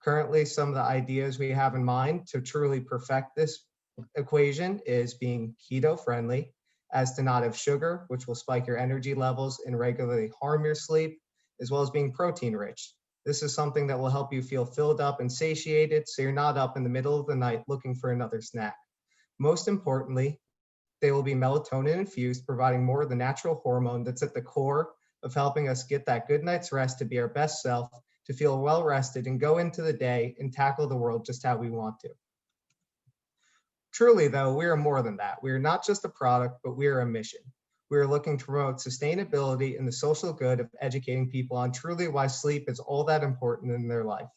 Currently, some of the ideas we have in mind to truly perfect this equation is being keto friendly, as to not have sugar, which will spike your energy levels and regularly harm your sleep, as well as being protein rich. This is something that will help you feel filled up and satiated, so you're not up in the middle of the night looking for another snack. Most importantly, they will be melatonin infused, providing more of the natural hormone that's at the core of helping us get that good night's rest to be our best self, to feel well rested and go into the day and tackle the world just how we want to. Truly though, we are more than that. We are not just a product, but we are a mission. We are looking to promote sustainability and the social good of educating people on truly why sleep is all that important in their life.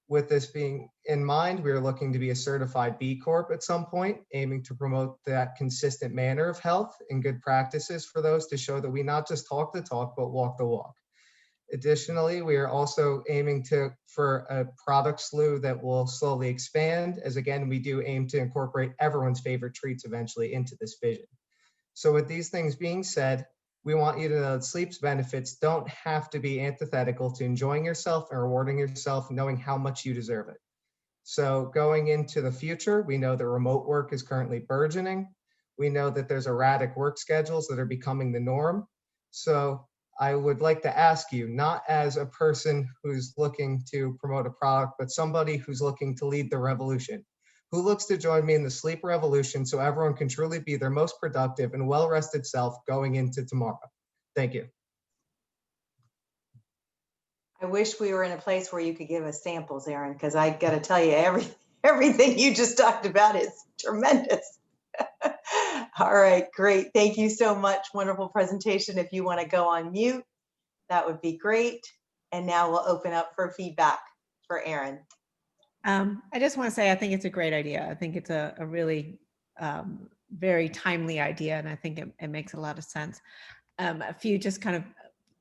With this being in mind, we are looking to be a certified B Corp at some point, aiming to promote that consistent manner of health and good practices for those to show that we not just talk the talk, but walk the walk. Additionally, we are also aiming for a product slew that will slowly expand, as again, we do aim to incorporate everyone's favorite treats eventually into this vision. So with these things being said, We want you to know that sleep's benefits don't have to be antithetical to enjoying yourself and rewarding yourself, knowing how much you deserve it. So going into the future, we know that remote work is currently burgeoning. We know that there's erratic work schedules that are becoming the norm. So I would like to ask you, not as a person who's looking to promote a product, but somebody who's looking to lead the revolution, who looks to join me in the sleep revolution so everyone can truly be their most productive and well-rested self going into tomorrow. Thank you. I wish we were in a place where you could give us samples, Aaron, because I got to tell you, everything you just talked about is tremendous. All right, great. Thank you so much. Wonderful presentation. If you want to go on mute, that would be great. And now we'll open up for feedback for Aaron. I just want to say, I think it's a great idea. I think it's a really very timely idea, and I think it makes a lot of sense. A few just kind of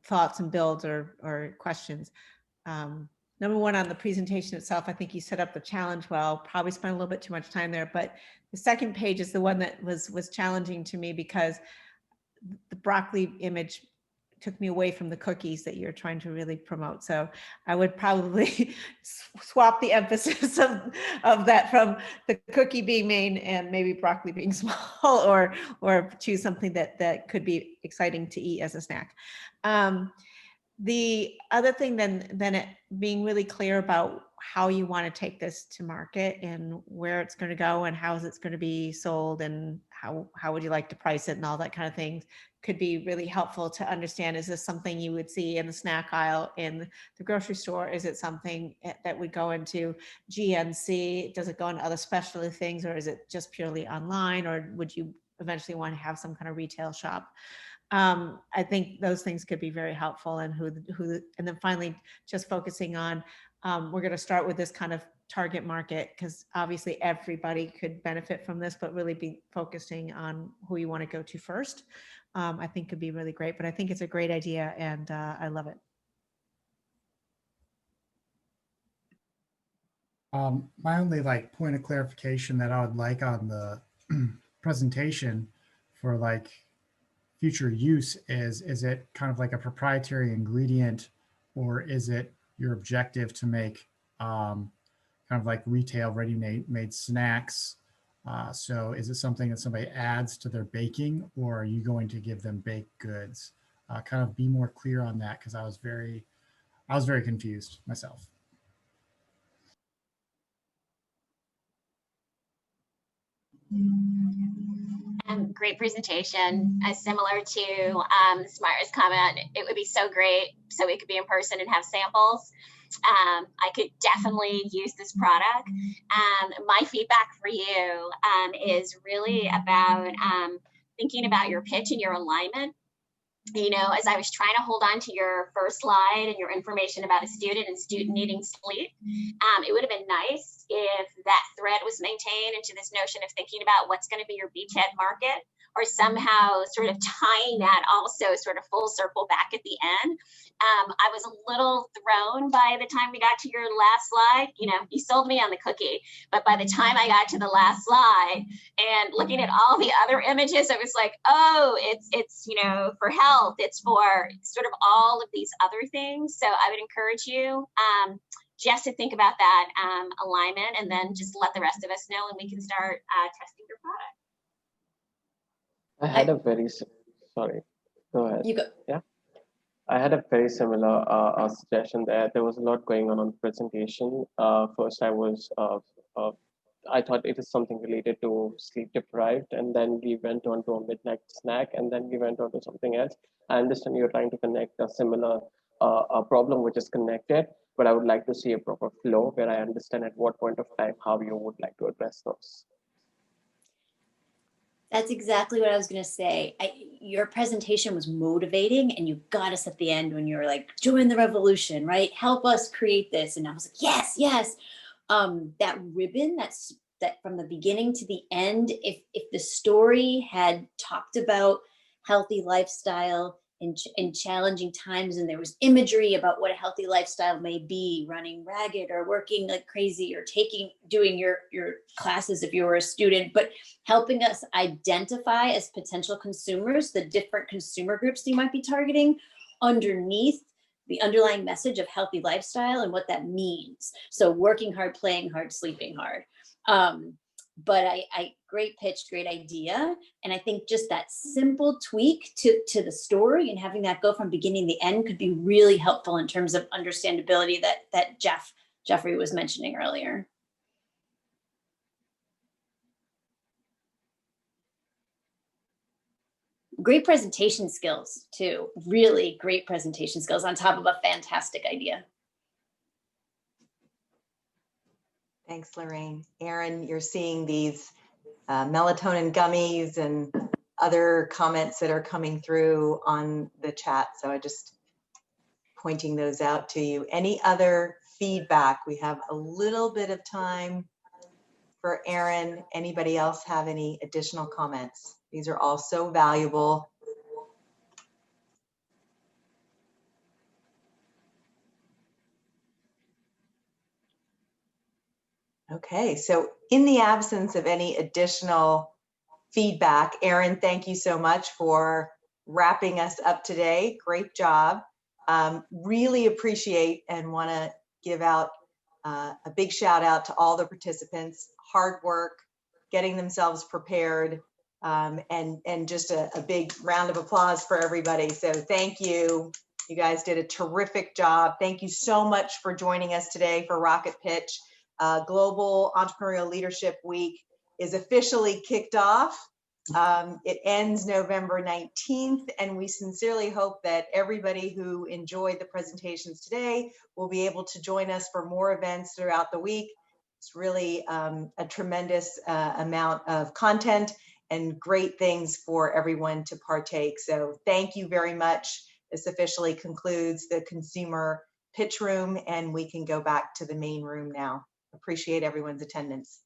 thoughts and builds or questions. Number one, on the presentation itself, I think you set up the challenge well, probably spent a little bit too much time there, but the second page is the one that was challenging to me because the broccoli image took me away from the cookies that you're trying to really promote. So I would probably swap the emphasis of that from the cookie being main and maybe broccoli being small, or choose something that could be exciting to eat as a snack. The other thing then it being really clear about how you want to take this to market and where it's going to go and how it's going to be sold and how would you like to price it and all that kind of things could be really helpful to understand. Is this something you would see in the snack aisle in the grocery store? Is it something that would go into GNC? Does it go into other specialty things, or is it just purely online, or would you eventually want to have some kind of retail shop? I think those things could be very helpful, and and then finally just focusing on, we're going to start with this kind of target market, because obviously everybody could benefit from this, but really be focusing on who you want to go to first. I think could be really great, but I think it's a great idea, and I love it. My only point of clarification that I would like on the presentation for future use is it kind of like a proprietary ingredient, or is it your objective to make kind of like retail ready-made snacks? So is it something that somebody adds to their baking, or are you going to give them baked goods? Kind of be more clear on that, because I was very confused myself. Great presentation. Similar to Smara's comment, it would be so great so we could be in person and have samples. I could definitely use this product. My feedback for you is really about thinking about your pitch and your alignment. You know, as I was trying to hold on to your first slide and your information about a student and student needing sleep, it would have been nice if that thread was maintained into this notion of thinking about what's going to be your beachhead market, or somehow sort of tying that also sort of full circle back at the end. I was a little thrown by the time we got to your last slide. You know, you sold me on the cookie, but by the time I got to the last slide and looking at all the other images, I was like, oh, it's you know, for health, it's for sort of all of these other things. So I would encourage you just to think about that alignment, and then just let the rest of us know, and we can start testing your product. I had a very, sorry, go ahead. You go. Yeah. I had a very similar suggestion there. There was a lot going on the presentation. First, I thought it is something related to sleep deprived, and then we went on to a midnight snack, and then we went on to something else. I understand you're trying to connect a similar problem which is connected, but I would like to see a proper flow where I understand at what point of time how you would like to address those. That's exactly what I was going to say. Your presentation was motivating, and you got us at the end when you were like, join the revolution, right? Help us create this. And I was like, yes, yes. That ribbon, that from the beginning to the end, if the story had talked about healthy lifestyle in challenging times, and there was imagery about what a healthy lifestyle may be, running ragged or working like crazy or doing your classes if you were a student, but helping us identify as potential consumers the different consumer groups you might be targeting underneath the underlying message of healthy lifestyle and what that means. So working hard, playing hard, sleeping hard. But I great pitch, great idea. And I think just that simple tweak to the story and having that go from beginning to end could be really helpful in terms of understandability that Jeffrey was mentioning earlier. Great presentation skills too, really great presentation skills on top of a fantastic idea. Thanks, Lorraine. Aaron, you're seeing these melatonin gummies and other comments that are coming through on the chat. So I just pointing those out to you. Any other feedback? We have a little bit of time for Aaron. Anybody else have any additional comments? These are all so valuable. Okay, so in the absence of any additional feedback, Aaron, thank you so much for wrapping us up today. Great job. Really appreciate and want to give out a big shout out to all the participants. Hard work, getting themselves prepared, and just a big round of applause for everybody. So thank you. You guys did a terrific job. Thank you so much for joining us today for Rocket Pitch. Global Entrepreneurial Leadership Week is officially kicked off. It ends November 19th, and we sincerely hope that everybody who enjoyed the presentations today will be able to join us for more events throughout the week. It's really a tremendous amount of content and great things for everyone to partake. So thank you very much. This officially concludes the consumer pitch room, and we can go back to the main room now. Appreciate everyone's attendance.